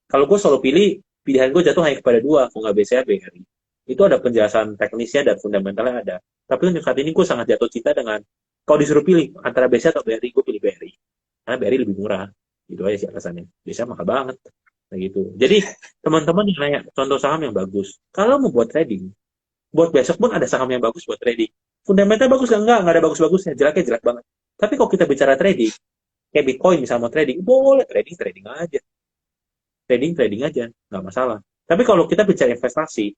Kalau gue selalu pilih, pilihan gue jatuh hanya kepada dua, kalau nggak BCA, BRI. Itu ada penjelasan teknisnya dan fundamentalnya ada. Tapi untuk saat ini gue sangat jatuh cinta dengan, kalau disuruh pilih antara BCA atau BRI, gue pilih BRI. Karena BRI lebih murah. Gitu aja sih alasannya. BCA mahal banget. Nah gitu. Jadi, teman-teman yang nanya, contoh saham yang bagus. Kalau mau buat trading, buat besok pun ada saham yang bagus buat trading. Fundamental bagus nggak ada bagus-bagusnya. Jeleknya jelek banget. Tapi kalau kita bicara trading, kayak Bitcoin misalnya mau trading, boleh trading aja. Trading aja, nggak masalah. Tapi kalau kita bicara investasi,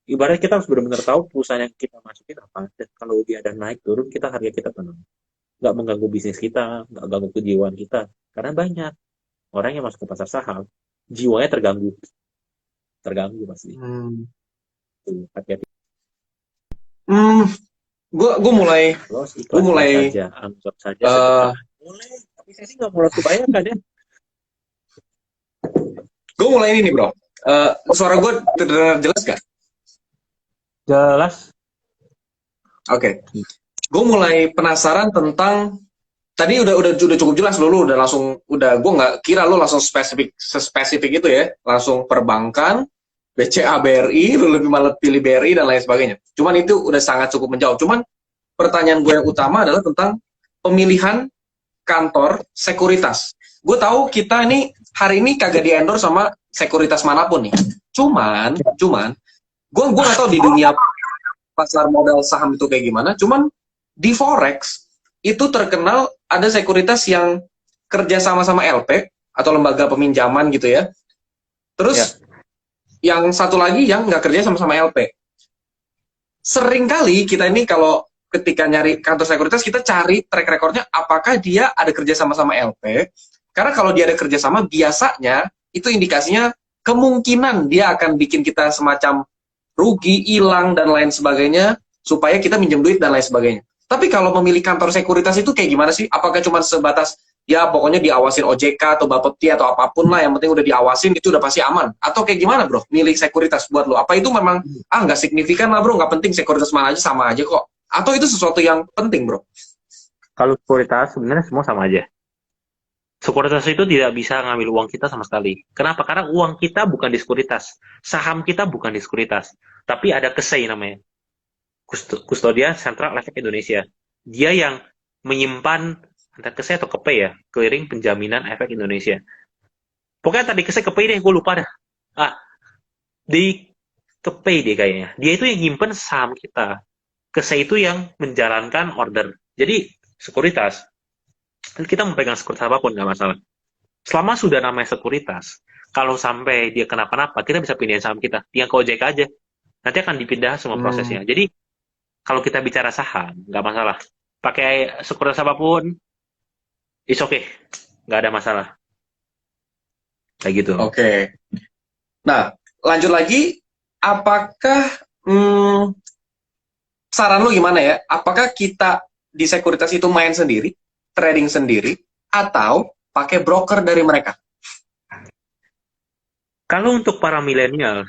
ibaratnya kita harus benar-benar tahu perusahaan yang kita masukin apa. Dan kalau dia ada naik turun, harga kita tenang. Nggak mengganggu bisnis kita, nggak ganggu kejiwaan kita. Karena banyak orang yang masuk ke pasar saham, jiwanya terganggu pasti. Hati-hati. Gue mulai saja. Boleh, tapi saya sih nggak mau kebayangkan ya. Gue mulai ini nih bro. Suara gue terdengar jelas gak? Jelas. Oke. Gue mulai penasaran tentang tadi udah cukup jelas lu udah langsung gue nggak kira lu langsung spesifik itu ya, langsung perbankan, BCA, BRI, lu lebih malah pilih BRI dan lain sebagainya. Cuman itu udah sangat cukup menjawab. Cuman pertanyaan gue yang utama adalah tentang pemilihan kantor sekuritas. Gue tahu kita ini hari ini kagak di-endorse sama sekuritas manapun nih. Cuman gue nggak tahu di dunia pasar modal saham itu kayak gimana. Cuman di forex itu terkenal ada sekuritas yang kerja sama LP atau lembaga peminjaman gitu ya. Terus yang satu lagi yang nggak kerja sama LP. Seringkali kita ini kalau ketika nyari kantor sekuritas, kita cari track recordnya apakah dia ada kerja sama LP. Karena kalau dia ada kerjasama, biasanya itu indikasinya kemungkinan dia akan bikin kita semacam rugi, hilang, dan lain sebagainya, supaya kita minjem duit dan lain sebagainya. Tapi kalau memilih kantor sekuritas itu kayak gimana sih? Apakah cuma sebatas ya pokoknya diawasin OJK atau Bapepti atau apapun lah, yang penting udah diawasin itu udah pasti aman? Atau kayak gimana bro, milih sekuritas buat lo? Apa itu memang nggak signifikan lah bro, nggak penting, sekuritas mana aja sama aja kok? Atau itu sesuatu yang penting bro? Kalau sekuritas sebenarnya semua sama aja. Sekuritas itu tidak bisa ngambil uang kita sama sekali. Kenapa? Karena uang kita bukan di sekuritas. Saham kita bukan di sekuritas. Tapi ada KSEI namanya. Kustodian Central Efek Indonesia. Dia yang menyimpan, entah KSEI atau KP ya, Clearing Penjaminan Efek Indonesia. Pokoknya tadi KSEI KP deh, gue lupa dah. Di KP deh kayaknya. Dia itu yang nyimpen saham kita. KSEI itu yang menjalankan order. Jadi, sekuritas. Kita mau pegang sekuritas apapun, nggak masalah. Selama sudah namanya sekuritas, kalau sampai dia kenapa-napa, kita bisa pindahin saham kita. Yang ke OJK aja. Nanti akan dipindah semua prosesnya. Jadi, kalau kita bicara saham, nggak masalah. Pakai sekuritas apapun, it's okay. Nggak ada masalah. Kayak gitu. Oke. Nah, lanjut lagi. Apakah, saran lu gimana ya? Apakah kita di sekuritas itu main sendiri, trading sendiri, atau pakai broker dari mereka? Kalau untuk para milenial,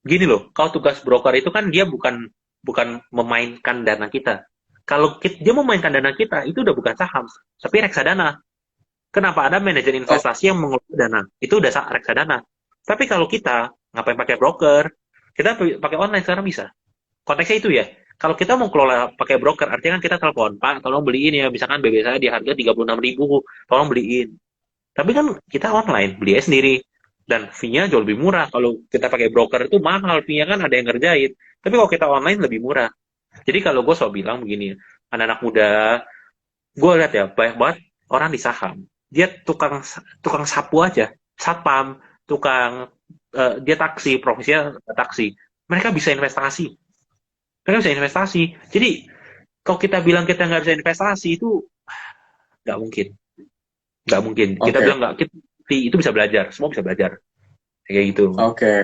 gini loh, kalau tugas broker itu kan dia bukan memainkan dana kita. Kalau dia memainkan dana kita, itu udah bukan saham, tapi reksadana. Kenapa? Ada manajer investasi yang mengelola dana. Itu udah reksadana. Tapi kalau kita, ngapain pakai broker? Kita pakai online sekarang bisa. Konteksnya itu ya. Kalau kita mau kelola pakai broker, artinya kan kita telepon, Pak, tolong beliin ya. Misalkan BB saya di harga 36.000, tolong beliin. Tapi kan kita online, beli sendiri. Dan fee-nya jauh lebih murah. Kalau kita pakai broker itu mahal, fee-nya kan ada yang ngerjain. Tapi kalau kita online lebih murah. Jadi kalau gue selalu bilang begini, anak-anak muda, gue lihat ya, banyak banget orang di saham. Dia tukang sapu aja, satpam, dia taksi, profesinya taksi. Mereka bisa investasi. Jadi, kalau kita bilang kita nggak bisa investasi, itu nggak mungkin. Nggak mungkin. Kita bilang nggak, itu bisa belajar. Semua bisa belajar. Kayak gitu. Oke.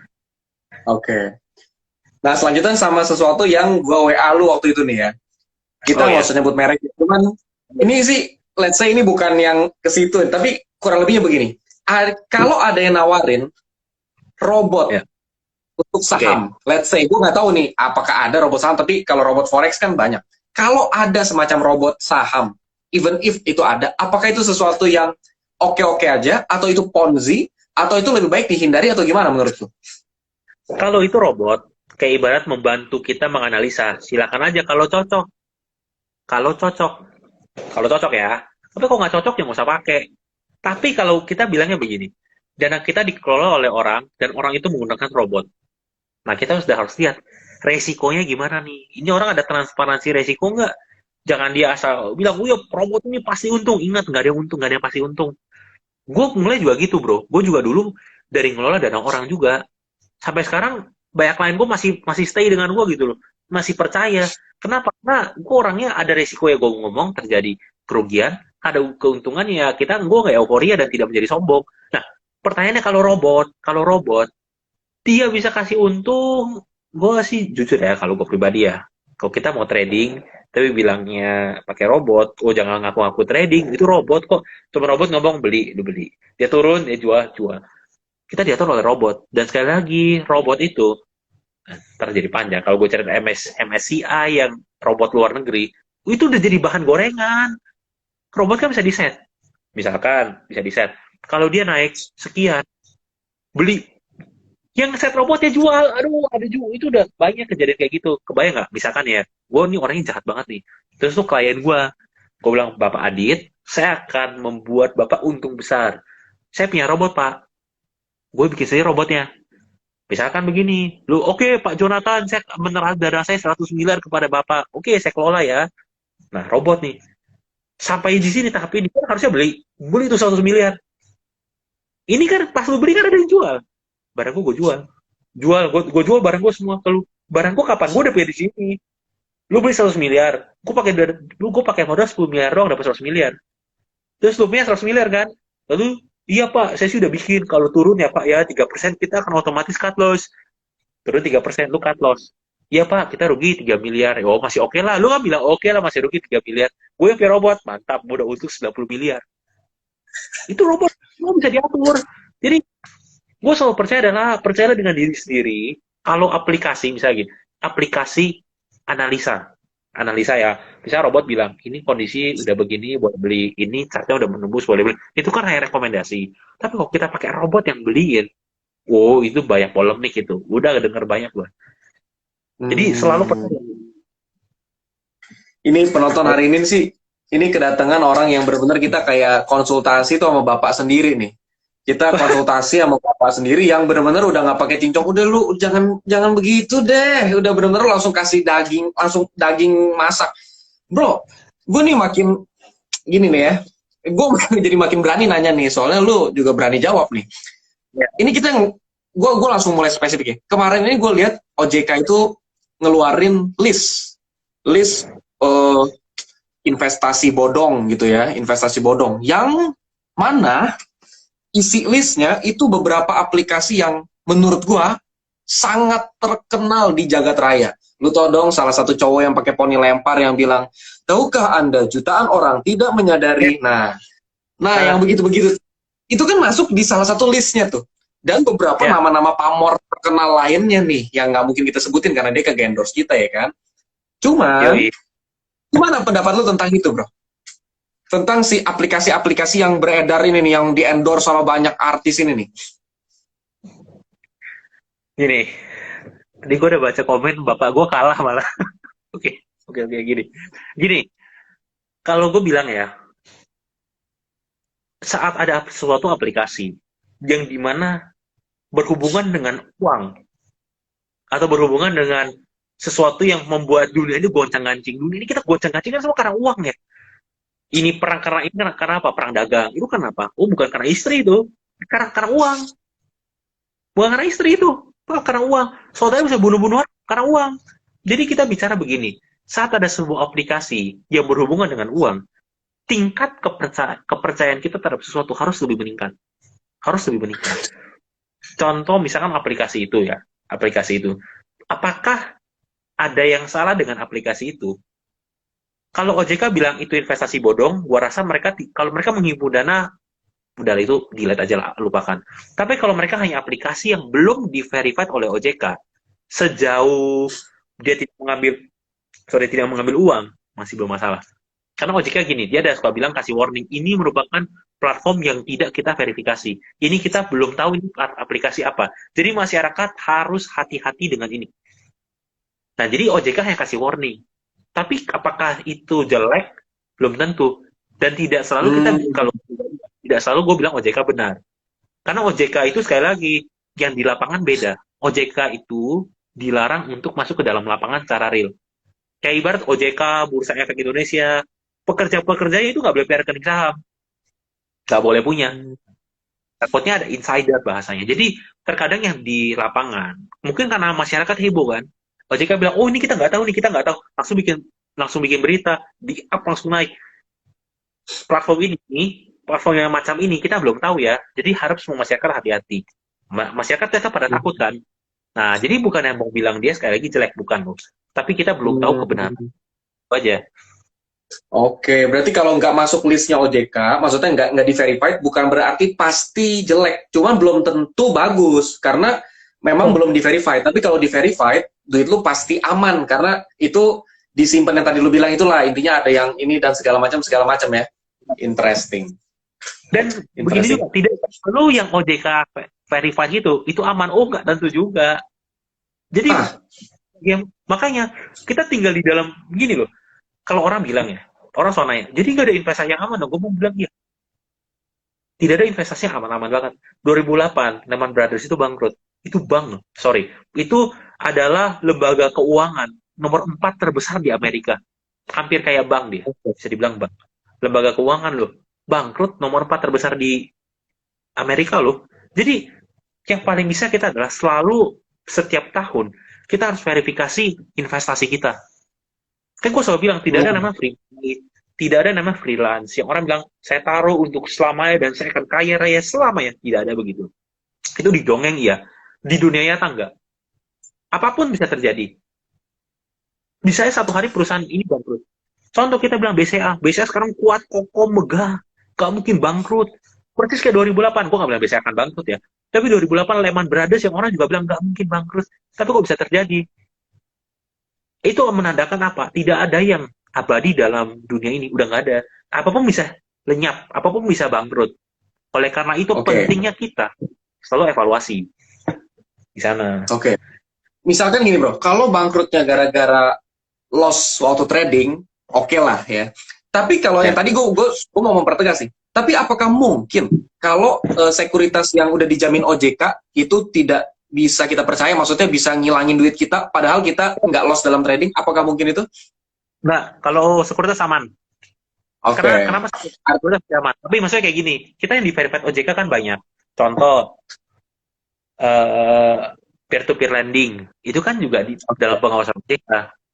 Nah, selanjutnya sama sesuatu yang gua WA lu waktu itu nih ya. Kita nggak usah nyebut merek, cuman ini sih, let's say ini bukan yang ke situ, tapi kurang lebihnya begini. Kalau ada yang nawarin robot untuk saham, let's say, gue nggak tahu nih apakah ada robot saham, tapi kalau robot forex kan banyak. Kalau ada semacam robot saham, even if itu ada, apakah itu sesuatu yang oke-oke aja, atau itu ponzi, atau itu lebih baik dihindari, atau gimana menurut lu? Kalau itu robot, kayak ibarat membantu kita menganalisa, silakan aja kalau cocok. Kalau cocok ya. Tapi kalau nggak cocok ya nggak usah pakai. Tapi kalau kita bilangnya begini, dana kita dikelola oleh orang, dan orang itu menggunakan robot. Nah, kita sudah harus lihat resikonya gimana nih. Ini orang ada transparansi resiko nggak? Jangan dia asal bilang, oh ya robot ini pasti untung. Ingat, nggak ada yang untung, nggak ada yang pasti untung. Gue mulai juga gitu bro. Gue juga dulu dari ngelola dana orang juga. Sampai sekarang banyak klien gue masih stay dengan gue gitu loh. Masih percaya. Kenapa? Karena gue orangnya ada resiko ya, gue ngomong terjadi kerugian, ada keuntungan ya gue nggak euforia dan tidak menjadi sombong. Nah, pertanyaannya kalau robot dia bisa kasih untung, gue sih jujur ya, kalau gue pribadi ya, kalau kita mau trading tapi bilangnya pakai robot, jangan ngaku-ngaku trading, itu robot kok, cuma robot ngomong beli, lu beli, dia turun, dia jual. Kita diatur oleh robot, dan sekali lagi robot itu terjadi panjang. Kalau gue cari MSCI yang robot luar negeri, itu udah jadi bahan gorengan. Robot kan bisa di-set, misalkan bisa di-set. Kalau dia naik sekian, beli. Yang set robotnya jual, aduh, ada juga, itu udah banyak kejadian kayak gitu. Kebayang nggak? Misalkan ya, gue nih orangnya jahat banget nih. Terus tuh klien gue bilang, Bapak Adit, saya akan membuat Bapak untung besar. Saya punya robot, Pak. Gue bikin sendiri robotnya. Misalkan begini, oke, Pak Jonathan, saya menerah dana saya 100 miliar kepada Bapak. Oke, saya kelola ya. Nah, robot nih. Sampai di sini tahap ini, kan harusnya beli itu 100 miliar. Ini kan pas lu beli kan ada yang jual. Barang gue jual barang gue semua ke lu. Barang gue kapan? Gue udah punya di sini. Lu beli 100 miliar, gue pakai modal 10 miliar doang dapat 100 miliar. Terus lu punya 100 miliar kan? Lalu, iya Pak, saya sudah bikin, kalau turun ya Pak ya 3% kita akan otomatis cut loss. Turun 3%, lu cut loss. Iya Pak, kita rugi 3 miliar. Oh, masih oke lah. Lu kan bilang oke lah, masih rugi 3 miliar. Gue yang punya robot, mantap, udah untung 90 miliar. Itu robot semua bisa diatur. Jadi gue selalu percayalah dengan diri sendiri. Kalau aplikasi misalnya gini, aplikasi analisa ya, misalnya robot bilang ini kondisi udah begini, boleh beli ini, chartnya udah menembus, boleh beli, itu kan hanya rekomendasi. Tapi kalau kita pakai robot yang beliin, wow itu banyak polemik, itu udah denger banyak gue. Jadi selalu Hmm. percaya. Ini penonton hari ini sih, ini kedatangan orang yang benar-benar kita kayak konsultasi tuh sama bapak sendiri nih. Kita konsultasi sama bapak sendiri yang benar-benar udah nggak pakai cincong. Udah lu jangan jangan begitu deh. Udah benar-benar langsung kasih daging, langsung daging masak. Bro, gue nih makin gini nih ya. Gue jadi makin berani nanya nih, soalnya lu juga berani jawab nih. Ya, Ini kita yang gue langsung mulai spesifik ya. Kemarin ini gue lihat OJK itu ngeluarin list eh, investasi bodong gitu ya, investasi bodong. Yang mana isi listnya itu beberapa aplikasi yang menurut gua sangat terkenal di jagat raya. Lu tau dong salah satu cowok yang pakai poni lempar yang bilang, tahukah Anda jutaan orang tidak ya. menyadari. Nah yang Nah, begitu-begitu itu kan masuk di salah satu listnya tuh. Dan beberapa ya. nama-nama pamor terkenal lainnya nih yang nggak mungkin kita sebutin karena dia kagak endorse kita ya kan. Cuman Yoi. gimana pendapat lu tentang itu, bro? Tentang si aplikasi-aplikasi yang beredar ini nih, yang di-endorse sama banyak artis ini nih. Gini, tadi gue udah baca komen, bapak gue kalah malah. Oke, oke, gini. Gini, kalau gue bilang ya, saat ada suatu aplikasi yang dimana berhubungan dengan uang, atau berhubungan dengan sesuatu yang membuat dunia ini goncang-gancing. Dunia ini kita goncang-gancing kan semua karena uang ya. Ini perang karena ini karena apa? Perang dagang. Itu kenapa? Oh, bukan karena istri itu. Karena uang. Bukan karena istri itu. Bukan karena uang. Saudara bisa bunuh-bunuhan karena uang. Jadi kita bicara begini. Saat ada sebuah aplikasi yang berhubungan dengan uang, tingkat kepercayaan kita terhadap sesuatu harus lebih meningkat. Harus lebih meningkat. Contoh misalkan aplikasi itu ya. Aplikasi itu. Apakah ada yang salah dengan aplikasi itu? Kalau OJK bilang itu investasi bodong, gua rasa mereka kalau mereka menghimpun dana, udah itu delete aja lah, lupakan. Tapi kalau mereka hanya aplikasi yang belum di-verified oleh OJK, sejauh dia tidak mengambil uang, masih belum masalah. Karena OJK gini, dia ada suka bilang kasih warning, ini merupakan platform yang tidak kita verifikasi. Ini kita belum tahu ini aplikasi apa. Jadi masyarakat harus hati-hati dengan ini. Nah, jadi OJK yang kasih warning. Tapi apakah itu jelek? Belum tentu. Dan tidak selalu kita, Hmm. kalau tidak selalu gue bilang OJK benar. Karena OJK itu sekali lagi, yang di lapangan beda. OJK itu dilarang untuk masuk ke dalam lapangan secara real. Kayak ibarat OJK, Bursa Efek Indonesia, pekerja-pekerjanya itu nggak boleh punya rekening saham. Nggak boleh punya. Takutnya ada insider bahasanya. Jadi terkadang yang di lapangan, mungkin karena masyarakat heboh kan, OJK bilang, oh ini kita nggak tahu nih, kita nggak tahu. Langsung bikin berita, di up langsung naik. Platform yang macam ini kita belum tahu ya. Jadi harus semua masyarakat hati-hati. Masyarakat tetap pada takut kan. Nah, jadi bukan yang mau bilang dia sekali lagi jelek, bukan loh. Tapi kita belum tahu kebenaran. Hmm. Itu aja. Oke, berarti kalau nggak masuk listnya OJK, maksudnya nggak di-verified, bukan berarti pasti jelek. Cuman belum tentu bagus, karena memang belum di-verified. Tapi kalau di-verified, duit lu pasti aman, karena itu disimpan yang tadi lu bilang itulah, intinya ada yang ini dan segala macam ya. Interesting. Dan begini Interesting. juga, tidak perlu yang OJK verify itu aman. Oh, nggak tentu juga. Jadi, Ah, ya, makanya kita tinggal di dalam, gini loh, kalau orang bilang ya, orang soal nanya, jadi nggak ada investasi yang aman dong? Gue mau bilang, ya, tidak ada investasi yang aman-aman banget. 2008, Lehman Brothers itu bangkrut. Itu bank loh, sorry. Itu adalah lembaga keuangan nomor 4 terbesar di Amerika. Hampir kayak bank dia, bisa dibilang bank. Lembaga keuangan loh, bangkrut nomor 4 terbesar di Amerika loh. Jadi yang paling bisa kita adalah selalu setiap tahun kita harus verifikasi investasi kita. Kan gue selalu bilang tidak ada hmm. nama free, tidak ada nama freelance. Yang orang bilang saya taruh untuk selamanya dan saya akan kaya raya selamanya, tidak ada begitu. Itu di dongeng ya, di dunia nyata enggak. Apapun bisa terjadi. Bisa satu hari perusahaan ini bangkrut. Contoh kita bilang BCA sekarang kuat, kokoh, megah. Gak mungkin bangkrut. Persis kayak 2008, gue gak bilang biasanya akan bangkrut ya. Tapi 2008 Lehman Brothers yang orang juga bilang gak mungkin bangkrut. Tapi kok bisa terjadi? Itu menandakan apa? Tidak ada yang abadi dalam dunia ini. Udah gak ada. Apapun bisa lenyap, apapun bisa bangkrut. Oleh karena itu Oke. pentingnya kita selalu evaluasi di sana. Oke. Misalkan gini bro, kalau bangkrutnya gara-gara loss waktu trading, oke lah ya. Tapi kalau yang Ya. tadi gue mau mempertegas sih. Tapi apakah mungkin kalau sekuritas yang udah dijamin OJK itu tidak bisa kita percaya, maksudnya bisa ngilangin duit kita, padahal kita nggak loss dalam trading, apakah mungkin itu? Nah, kalau sekuritas aman. Oke. Kenapa sekuritas aman? Tapi maksudnya kayak gini, kita yang di verified OJK kan banyak. Contoh, peer-to-peer lending. Itu kan juga di dalam pengawasan OJK.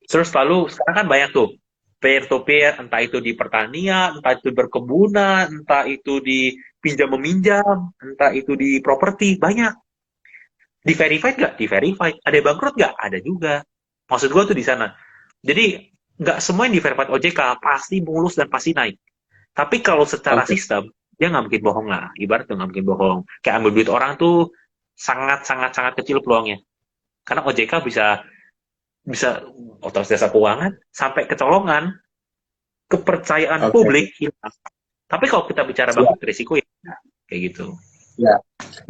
Terus lalu, sekarang kan banyak tuh. Peer-to-peer, entah itu di pertanian, entah itu berkebunan, entah itu di pinjam meminjam, entah itu di properti, banyak. Di verified nggak? Di verified. Ada yang bangkrut nggak? Ada juga. Maksud gue tuh di sana. Jadi nggak semua yang di verified OJK pasti mulus dan pasti naik. Tapi kalau secara Oke. sistem, dia nggak mungkin bohong lah. Ibarat tuh nggak mungkin bohong. Kayak ambil duit orang tuh sangat kecil peluangnya. Karena OJK bisa bisa otoritas jasa keuangan sampai kecolongan, kepercayaan Oke. publik hilang. Tapi kalau kita bicara bangkrut risiko ya kayak gitu. Ya.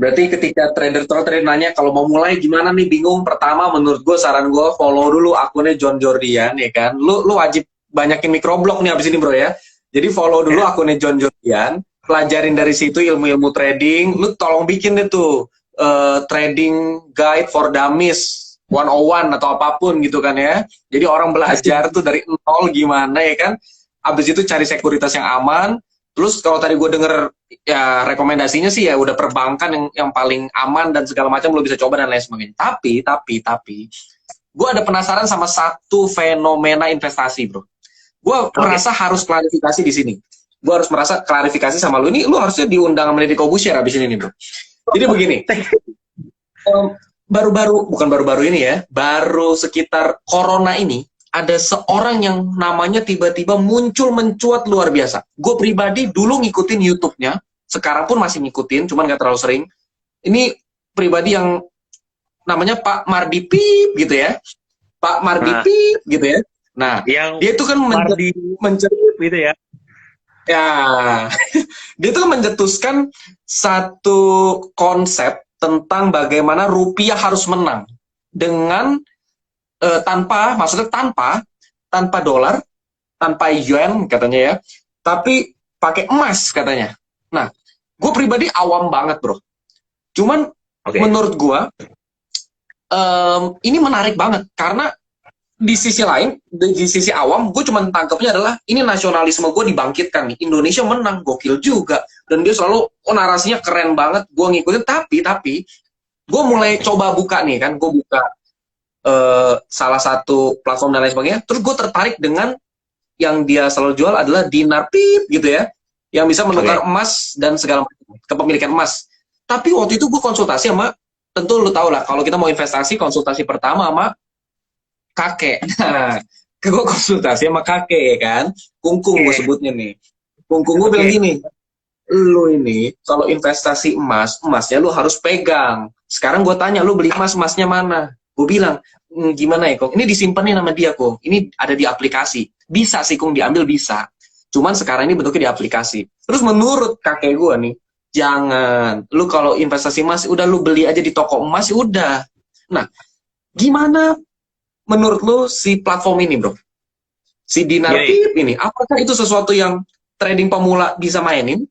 Berarti ketika trader nanya kalau mau mulai gimana nih bingung, pertama menurut gue saran gue follow dulu akunnya John Jordian ya kan. Lu wajib banyakin microblog nih abis ini bro ya. Jadi follow dulu Ya, akunnya John Jordian, pelajarin dari situ ilmu-ilmu trading. Lu tolong bikin deh tuh trading guide for dummies 101 atau apapun gitu kan ya. Jadi orang belajar tuh dari nol gimana ya kan. Abis itu cari sekuritas yang aman. Terus kalau tadi gue denger ya rekomendasinya sih ya udah perbankan yang paling aman dan segala macam lo bisa coba dan lain sebagainya. Tapi gue ada penasaran sama satu fenomena investasi, bro. Gue oke. merasa harus klarifikasi di sini. Gue harus merasa klarifikasi sama lu ini, lu harusnya diundang sama Deddy Kobusier abis ini nih, bro. Jadi begini, baru-baru bukan baru-baru ini ya, baru sekitar corona ini ada seorang yang namanya tiba-tiba muncul mencuat luar biasa. Gue pribadi dulu ngikutin YouTube-nya, sekarang pun masih ngikutin, cuman gak terlalu sering. Ini pribadi yang namanya Pak Mardi Pip gitu ya, Pak Mardi Nah, Pip gitu ya. Nah, yang dia itu kan Mardi gitu ya. ya, dia tuh mencetuskan satu konsep tentang bagaimana rupiah harus menang dengan maksudnya tanpa dolar, tanpa yuan katanya ya, tapi pakai emas katanya. Nah, gue pribadi awam banget bro. Cuman Oke. menurut gue ini menarik banget karena di sisi awam gue cuma tangkapnya adalah ini nasionalisme gue dibangkitkan nih, Indonesia menang, gokil juga, dan dia selalu narasinya keren banget, gue ngikutin. Tapi gue mulai coba buka nih kan, gue buka salah satu platform dan lain sebagainya, terus gue tertarik dengan yang dia selalu jual adalah dinar pip gitu ya, yang bisa menukar Oke. emas dan segala macam kepemilikan emas. Tapi waktu itu gue konsultasi sama, tentu lu tau lah kalau kita mau investasi konsultasi pertama sama kakek. Nah, gue konsultasi sama kakek ya kan, kungkung gue Oke. sebutnya nih. Kungkung gue bilang Oke. gini, lu ini kalau investasi emasnya lu harus pegang. Sekarang gue tanya, lu beli emasnya mana? Gue bilang, gimana ya kong? Ini disimpan nih nama dia kong. Ini ada di aplikasi. Bisa sih kong diambil bisa. Cuman sekarang ini bentuknya di aplikasi. Terus menurut kakek gue nih, jangan. Lu kalau investasi emas, udah lu beli aja di toko emas, udah. Nah, gimana menurut lu si platform ini bro? Si Dinar Gini, Pip ini, apakah itu sesuatu yang trading pemula bisa mainin?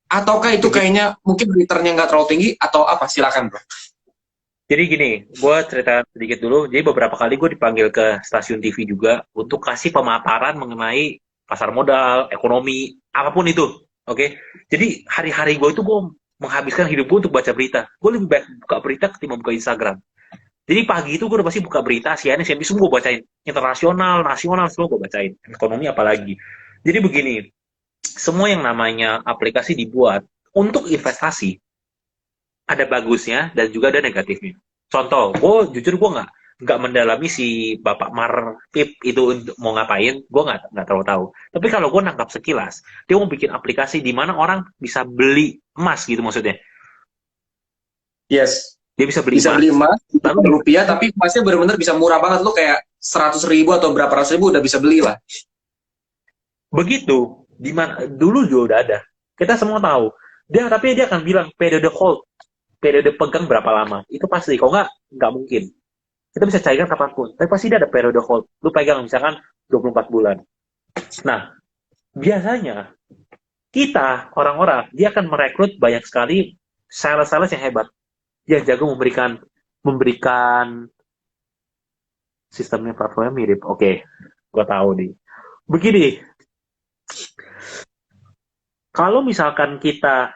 Ataukah itu begini. kayaknya mungkin returnnya nggak terlalu tinggi atau apa? Silakan bro. Jadi gini, gue cerita sedikit dulu. Jadi beberapa kali gue dipanggil ke stasiun TV juga untuk kasih pemaparan mengenai pasar modal, ekonomi, apapun itu. Oke. Jadi hari-hari gue itu gue menghabiskan hidup gue untuk baca berita. Gue lebih baik buka berita ketimbang buka Instagram. Jadi pagi itu gue udah pasti buka berita, CNN, CNBC, semua gue bacain. Internasional, nasional, semua gue bacain. Ekonomi apalagi. Jadi begini, semua yang namanya aplikasi dibuat untuk investasi, ada bagusnya dan juga ada negatifnya. Contoh, gue jujur gue nggak mendalami si Bapak Marpip itu untuk mau ngapain, gue nggak terlalu tahu. Tapi kalau gue nangkap sekilas, dia mau bikin aplikasi di mana orang bisa beli emas gitu maksudnya. Yes. Dia bisa beli Bisa emas, beli emas, lalu rupiah, tapi emasnya benar-benar bisa murah banget. Lu kayak 100.000 atau berapa ratus ribu udah bisa beli lah. begitu. Di mana dulu juga udah ada. Kita semua tahu. Tapi dia akan bilang periode hold, periode pegang berapa lama. Itu pasti. Kalau nggak mungkin. Kita bisa cairkan kapanpun. Tapi pasti dia ada periode hold. Lu pegang misalkan 24 bulan. Nah, biasanya kita orang-orang dia akan merekrut banyak sekali sales-sales yang hebat, yang jago memberikan sistemnya platformnya mirip. Oke, gue tahu nih. Begini, kalau misalkan kita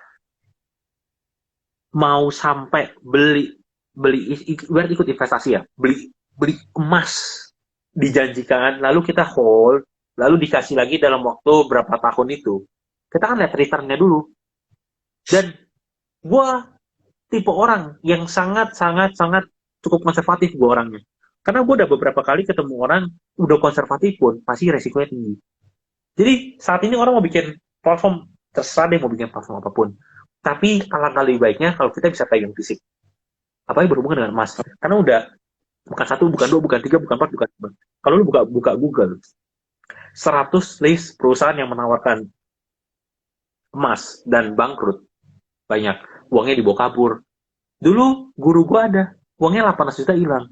mau sampai beli berarti ikut investasi ya, beli emas dijanjikan, lalu kita hold, lalu dikasih lagi dalam waktu berapa tahun itu, kita kan lihat returnnya dulu. Dan gue tipe orang yang sangat cukup konservatif gue orangnya. Karena gue udah beberapa kali ketemu orang udah konservatif pun pasti resikonya tinggi. Jadi saat ini orang mau bikin platform, terserah deh mau bikin platform apapun. Tapi alangkah lebih baiknya kalau kita bisa pegang fisik. Apalagi berhubungan dengan emas. Karena udah bukan 1, bukan 2, bukan 3, bukan 4, bukan 5. Kalau lu buka Google, 100 list perusahaan yang menawarkan emas dan bangkrut. Banyak. Uangnya dibawa kabur. Dulu guru gua ada. Uangnya 800 juta hilang.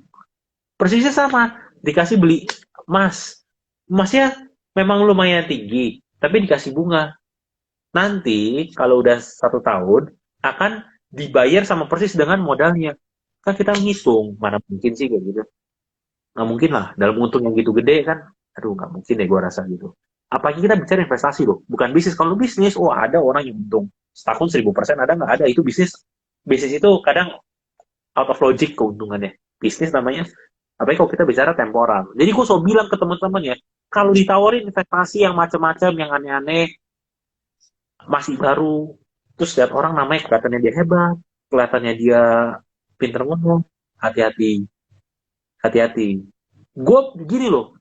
Persisnya sama. Dikasih beli emas. Emasnya memang lumayan tinggi. Tapi dikasih bunga. Nanti kalau udah 1 tahun akan dibayar sama persis dengan modalnya. Kan kita ngitung. Mana mungkin sih kayak gitu. Nggak mungkin lah. Dalam untung yang gitu gede kan. Aduh nggak mungkin deh gua rasa gitu. Apalagi kita bicara investasi loh. Bukan bisnis. Kalau bisnis, ada orang yang untung. Setahun 1000% ada nggak ada. Itu bisnis. Bisnis itu kadang out of logic keuntungannya. Bisnis namanya. Apalagi kalau kita bicara temporal. Jadi gue selalu bilang ke teman-teman ya, kalau ditawarin investasi yang macam-macam, yang aneh-aneh, masih baru, terus lihat orang namanya kelihatannya dia hebat, kelihatannya dia pinter ngomong, hati-hati. Hati-hati. Gue gini loh,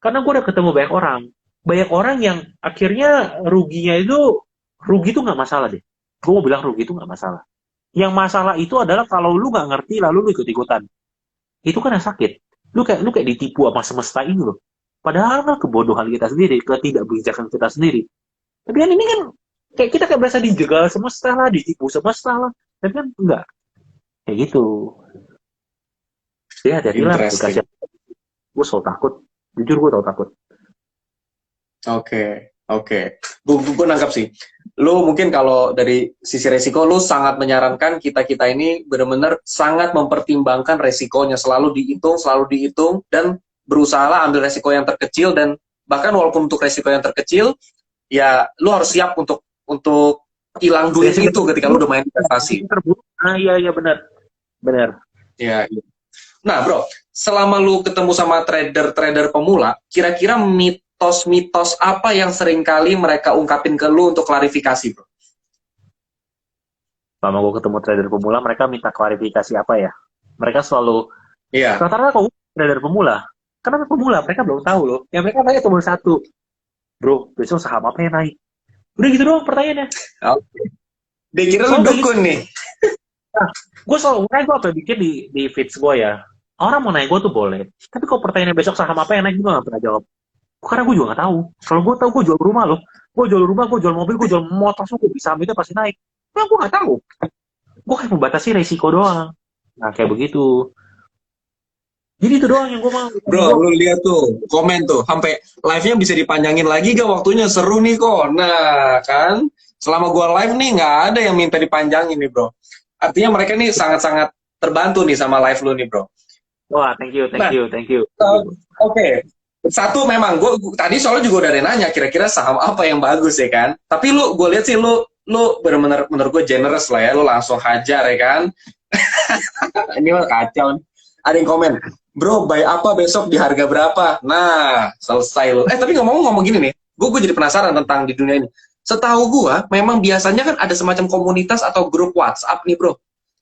karena gue udah ketemu banyak orang. Banyak orang yang akhirnya rugi itu nggak masalah deh. Gue mau bilang rugi itu nggak masalah. Yang masalah itu adalah kalau lu nggak ngerti lalu lu ikut-ikutan. Itu kan yang sakit. Lu kayak ditipu sama semesta ini loh. Padahal kan kebodohan kita sendiri, ketidakbijakan kita sendiri. Tapi kan ini kan kayak berasa dijegal semesta lah, ditipu semesta lah. Tapi kan enggak. Kayak gitu. Ya hati-hatilah dikasih. Gue selalu takut. Jujur gue tau takut. Oke. Gue nangkap sih. Lu mungkin kalau dari sisi resiko, lu sangat menyarankan kita ini benar-benar sangat mempertimbangkan resikonya, selalu dihitung, dan berusaha ambil resiko yang terkecil, dan bahkan walaupun untuk resiko yang terkecil, ya lu harus siap untuk hilang duit itu ketika lu udah main investasi. Iya benar. Iya. Nah bro, selama lu ketemu sama trader pemula, kira-kira mitos apa yang seringkali mereka ungkapin ke lu untuk klarifikasi, bro? Selama gue ketemu trader pemula, mereka minta klarifikasi apa ya? Mereka selalu, rata-rata kalau trader pemula, karena pemula, mereka belum tahu loh. Yang mereka tanya cuma satu, bro, besok saham apa yang naik? Udah gitu doang pertanyaannya. Dia kira lu dukun nih. Nah, gue selalu, gue apa bikin di feeds gue ya. Orang mau naik gue tuh boleh. Tapi kalau pertanyaannya besok saham apa yang naik, gue gak pernah jawab. Karena gue juga gak tahu. Kalau gue tahu, gue jual rumah loh. Gue jual rumah, gue jual mobil, gue jual motor, gue bisa itu pasti naik. Nah, gue gak tahu. Gue kan membatasi resiko doang. Nah, kayak begitu. Jadi itu doang yang gue mau. Bro, lu lihat tuh, komen tuh. Sampai live-nya bisa dipanjangin lagi gak waktunya? Seru nih kok. Nah, kan? Selama gue live nih, gak ada yang minta dipanjangin nih, bro. Artinya mereka nih sangat-sangat terbantu nih sama live lu nih, bro. Wah, thank you. Oke. Satu memang gue tadi soalnya juga udah ada nanya kira-kira saham apa yang bagus ya kan. Tapi gue lihat sih lu benar-benar menurut gue generous lah ya, lu langsung hajar ya kan. Ini mah kacau. Ada yang komen, bro buy apa besok di harga berapa? Nah selesai lu. Tapi ngomong gini nih, gue jadi penasaran tentang di dunia ini. Setahu gue memang biasanya kan ada semacam komunitas atau grup WhatsApp nih bro,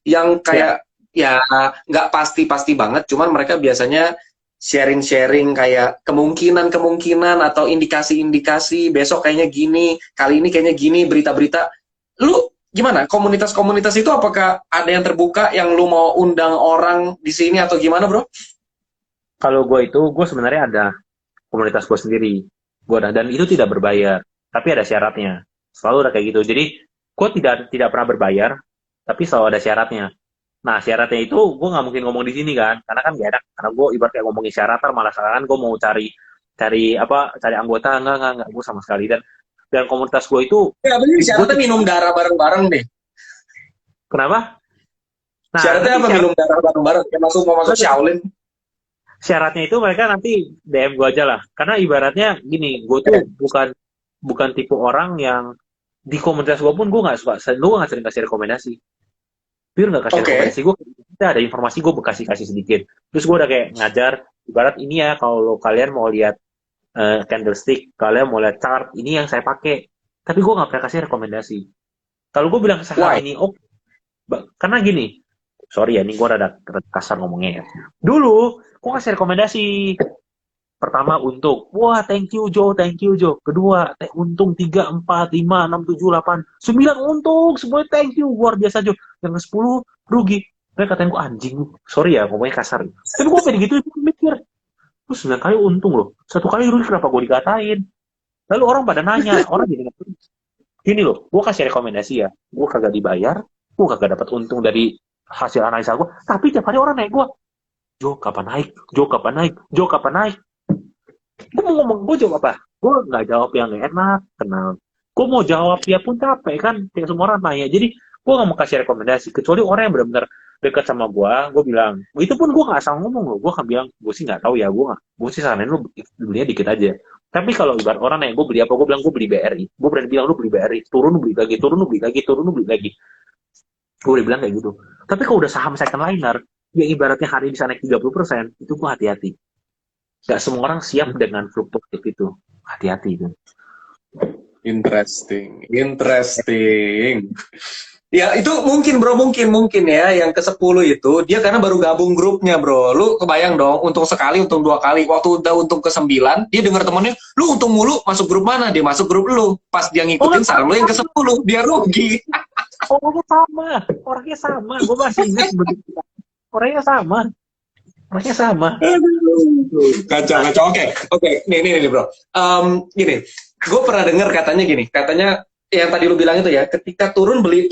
yang kayak ya nggak pasti-pasti banget, cuman mereka biasanya sharing-sharing kayak kemungkinan-kemungkinan atau indikasi-indikasi besok kayaknya gini, kali ini kayaknya gini, berita-berita. Lu gimana? Komunitas-komunitas itu apakah ada yang terbuka yang lu mau undang orang di sini atau gimana, Bro? Kalau gue sebenarnya ada komunitas gue sendiri. Gue ada, dan itu tidak berbayar, tapi ada syaratnya. Selalu ada kayak gitu. Jadi gue tidak pernah berbayar, tapi selalu ada syaratnya. Nah, syaratnya itu gue nggak mungkin ngomong di sini kan, karena kan gak enak. Karena gue ibarat kayak ngomongin syarat, malah sekarang gue mau cari cari anggota, enggak gue sama sekali. Dan komunitas gue itu, Ya, bener, gue syaratnya minum darah bareng-bareng deh. kenapa? Nah, Syaratnya nanti apa? Minum darah bareng-bareng. Kayak mau masuk Shaolin. syaratnya itu mereka nanti DM gue aja lah. Karena ibaratnya gini, gue tuh bukan tipe orang yang di komunitas gue pun gue nggak suka, gue nggak sering kasih rekomendasi. Pure nggak kasih rekomendasi, gue kita ada informasi gue kasih sedikit. Terus gue udah kayak ngajar, ibarat ini ya kalau kalian mau lihat candlestick, kalian mau lihat chart, ini yang saya pakai. Tapi gue nggak pernah kasih rekomendasi. Kalau gue bilang saham ini, karena gini, sorry ya, ini gue rada kasar ngomongnya ya. Dulu, gue kasih rekomendasi. Pertama, untung. Wah, thank you, Joe. Kedua, untung 3, 4, 5, 6, 7, 8, 9 untung. Semuanya thank you. Luar biasa, Joe. Yang ke-10, rugi. Mereka katain gue, anjing. Sorry ya, ngomongnya kasar. Tapi gue pengen gitu, gue mikir. Terus 9 kali untung loh. 1 kali rugi, kenapa gue dikatain? Lalu orang pada nanya. Orang jadi gini loh, gue kasih rekomendasi ya. Gue kagak dibayar. Gue kagak dapat untung dari hasil analisa gue. Tapi tiap hari orang naik gue. Jo, kapan naik? Jo, kapan naik? Jo, kapan naik? Gue mau ngomong, gue jawab apa? Gue nggak jawab yang gak enak, kenal. Gue mau jawab, ya pun capek kan. Kayak semua orang nanya. Jadi, gue nggak mau kasih rekomendasi. Kecuali orang yang benar-benar dekat sama gue bilang. Itu pun gue nggak asal ngomong loh. Gue akan bilang, gue sih nggak tahu ya. Gue sih saranin lu belinya dikit aja. Tapi kalau ibarat orang nanya, gue beli apa? Gue bilang, gue beli BRI. Gue berani bilang, lu beli BRI. Turun, lu beli lagi. Turun, lu beli lagi. Turun, lu beli lagi. Gue udah bilang kayak gitu. Tapi kalau udah saham second liner, yang ibaratnya hari bisa naik 30%, itu gue hati-hati. Gak semua orang siap dengan fluktuatif itu. Hati-hati itu. Interesting. Ya, itu mungkin bro, mungkin ya, yang ke-10 itu, dia karena baru gabung grupnya bro. Lu kebayang dong, untung sekali, untung 2 kali. Waktu udah untung ke-9, dia denger temennya, lu untung mulu, masuk grup mana? Dia masuk grup lu. Pas dia ngikutin saran lu yang ke-10, dia rugi. Orangnya sama. Gue masih ingat begitu. Orangnya sama. Kacau. Oke. Nih bro. Gini, gue pernah dengar katanya yang tadi lu bilang itu ya, ketika turun beli.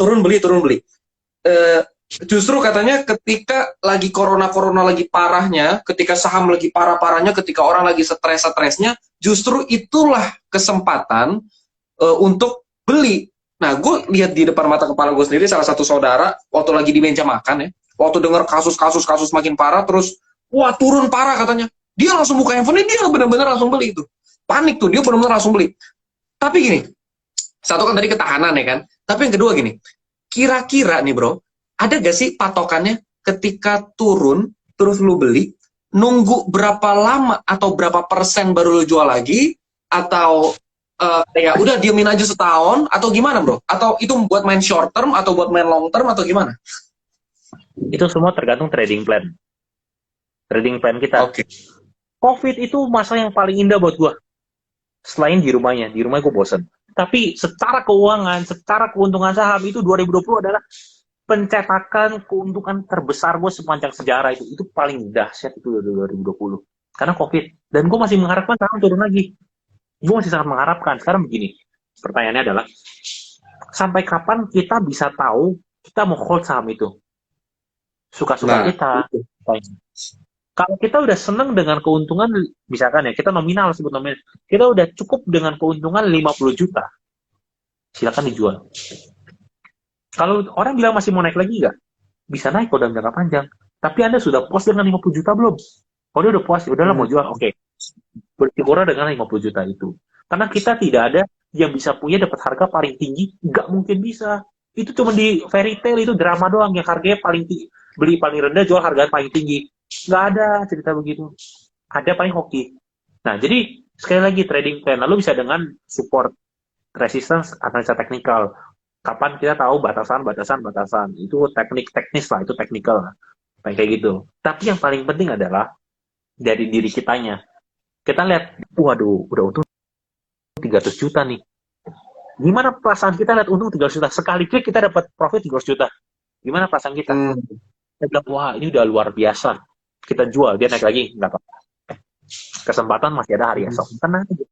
Justru katanya ketika lagi corona lagi parahnya, ketika saham lagi parah-parahnya, ketika orang lagi stres-stresnya, justru itulah kesempatan untuk beli. Nah, gue lihat di depan mata kepala gue sendiri, salah satu saudara waktu lagi di meja makan ya, waktu dengar kasus makin parah, terus wah turun parah katanya, dia langsung buka handphone, dia benar-benar langsung beli itu, panik tuh, dia benar-benar langsung beli. Tapi gini, satu kan tadi ketahanan ya kan, tapi yang kedua gini, kira-kira nih bro, ada gak sih patokannya ketika turun terus lu beli, nunggu berapa lama atau berapa persen baru lu jual lagi, atau ya udah diemin aja setahun, atau gimana bro? Atau itu buat main short term atau buat main long term atau gimana? Itu semua tergantung trading plan kita. Oke. COVID itu masa yang paling indah buat gue. Selain di rumahnya gue bosen. Tapi secara keuangan, secara keuntungan saham itu 2020 adalah pencetakan keuntungan terbesar gue sepanjang sejarah itu. Itu paling dahsyat itu 2020. Karena COVID. Dan gue masih mengharapkan saham turun lagi. Gue masih sangat mengharapkan. Sekarang begini, pertanyaannya adalah, sampai kapan kita bisa tahu kita mau hold saham itu? Suka-suka kita. Kalau kita udah seneng dengan keuntungan, misalkan ya, kita nominal, sebut nominal, kita udah cukup dengan keuntungan 50 juta, silakan dijual. Kalau orang bilang masih mau naik lagi nggak? Bisa naik kalau dalam jangka panjang. Tapi Anda sudah puas dengan 50 juta belum? Kalau udah puas, udahlah mau jual, oke. Bersyukur dengan 50 juta itu. Karena kita tidak ada yang bisa punya dapat harga paling tinggi, nggak mungkin bisa. Itu cuma di fairy tale, itu drama doang, yang harganya paling tinggi, beli paling rendah, jual harga paling tinggi. Nggak ada cerita begitu. Ada paling hoki. Nah, jadi sekali lagi trading plan, lalu bisa dengan support, resistance, analisa teknikal. Kapan kita tahu batasan, itu teknis lah, itu technical. kayak gitu. Tapi yang paling penting adalah dari diri kitanya. Kita lihat, waduh, udah untung 300 juta nih. Gimana perasaan kita lihat untung 300 juta? Sekali klik kita dapat profit 300 juta. Gimana perasaan kita? Kita bilang, wah ini udah luar biasa. Kita jual, dia naik lagi, nggak apa-apa. Kesempatan masih ada hari esok. Tenang aja.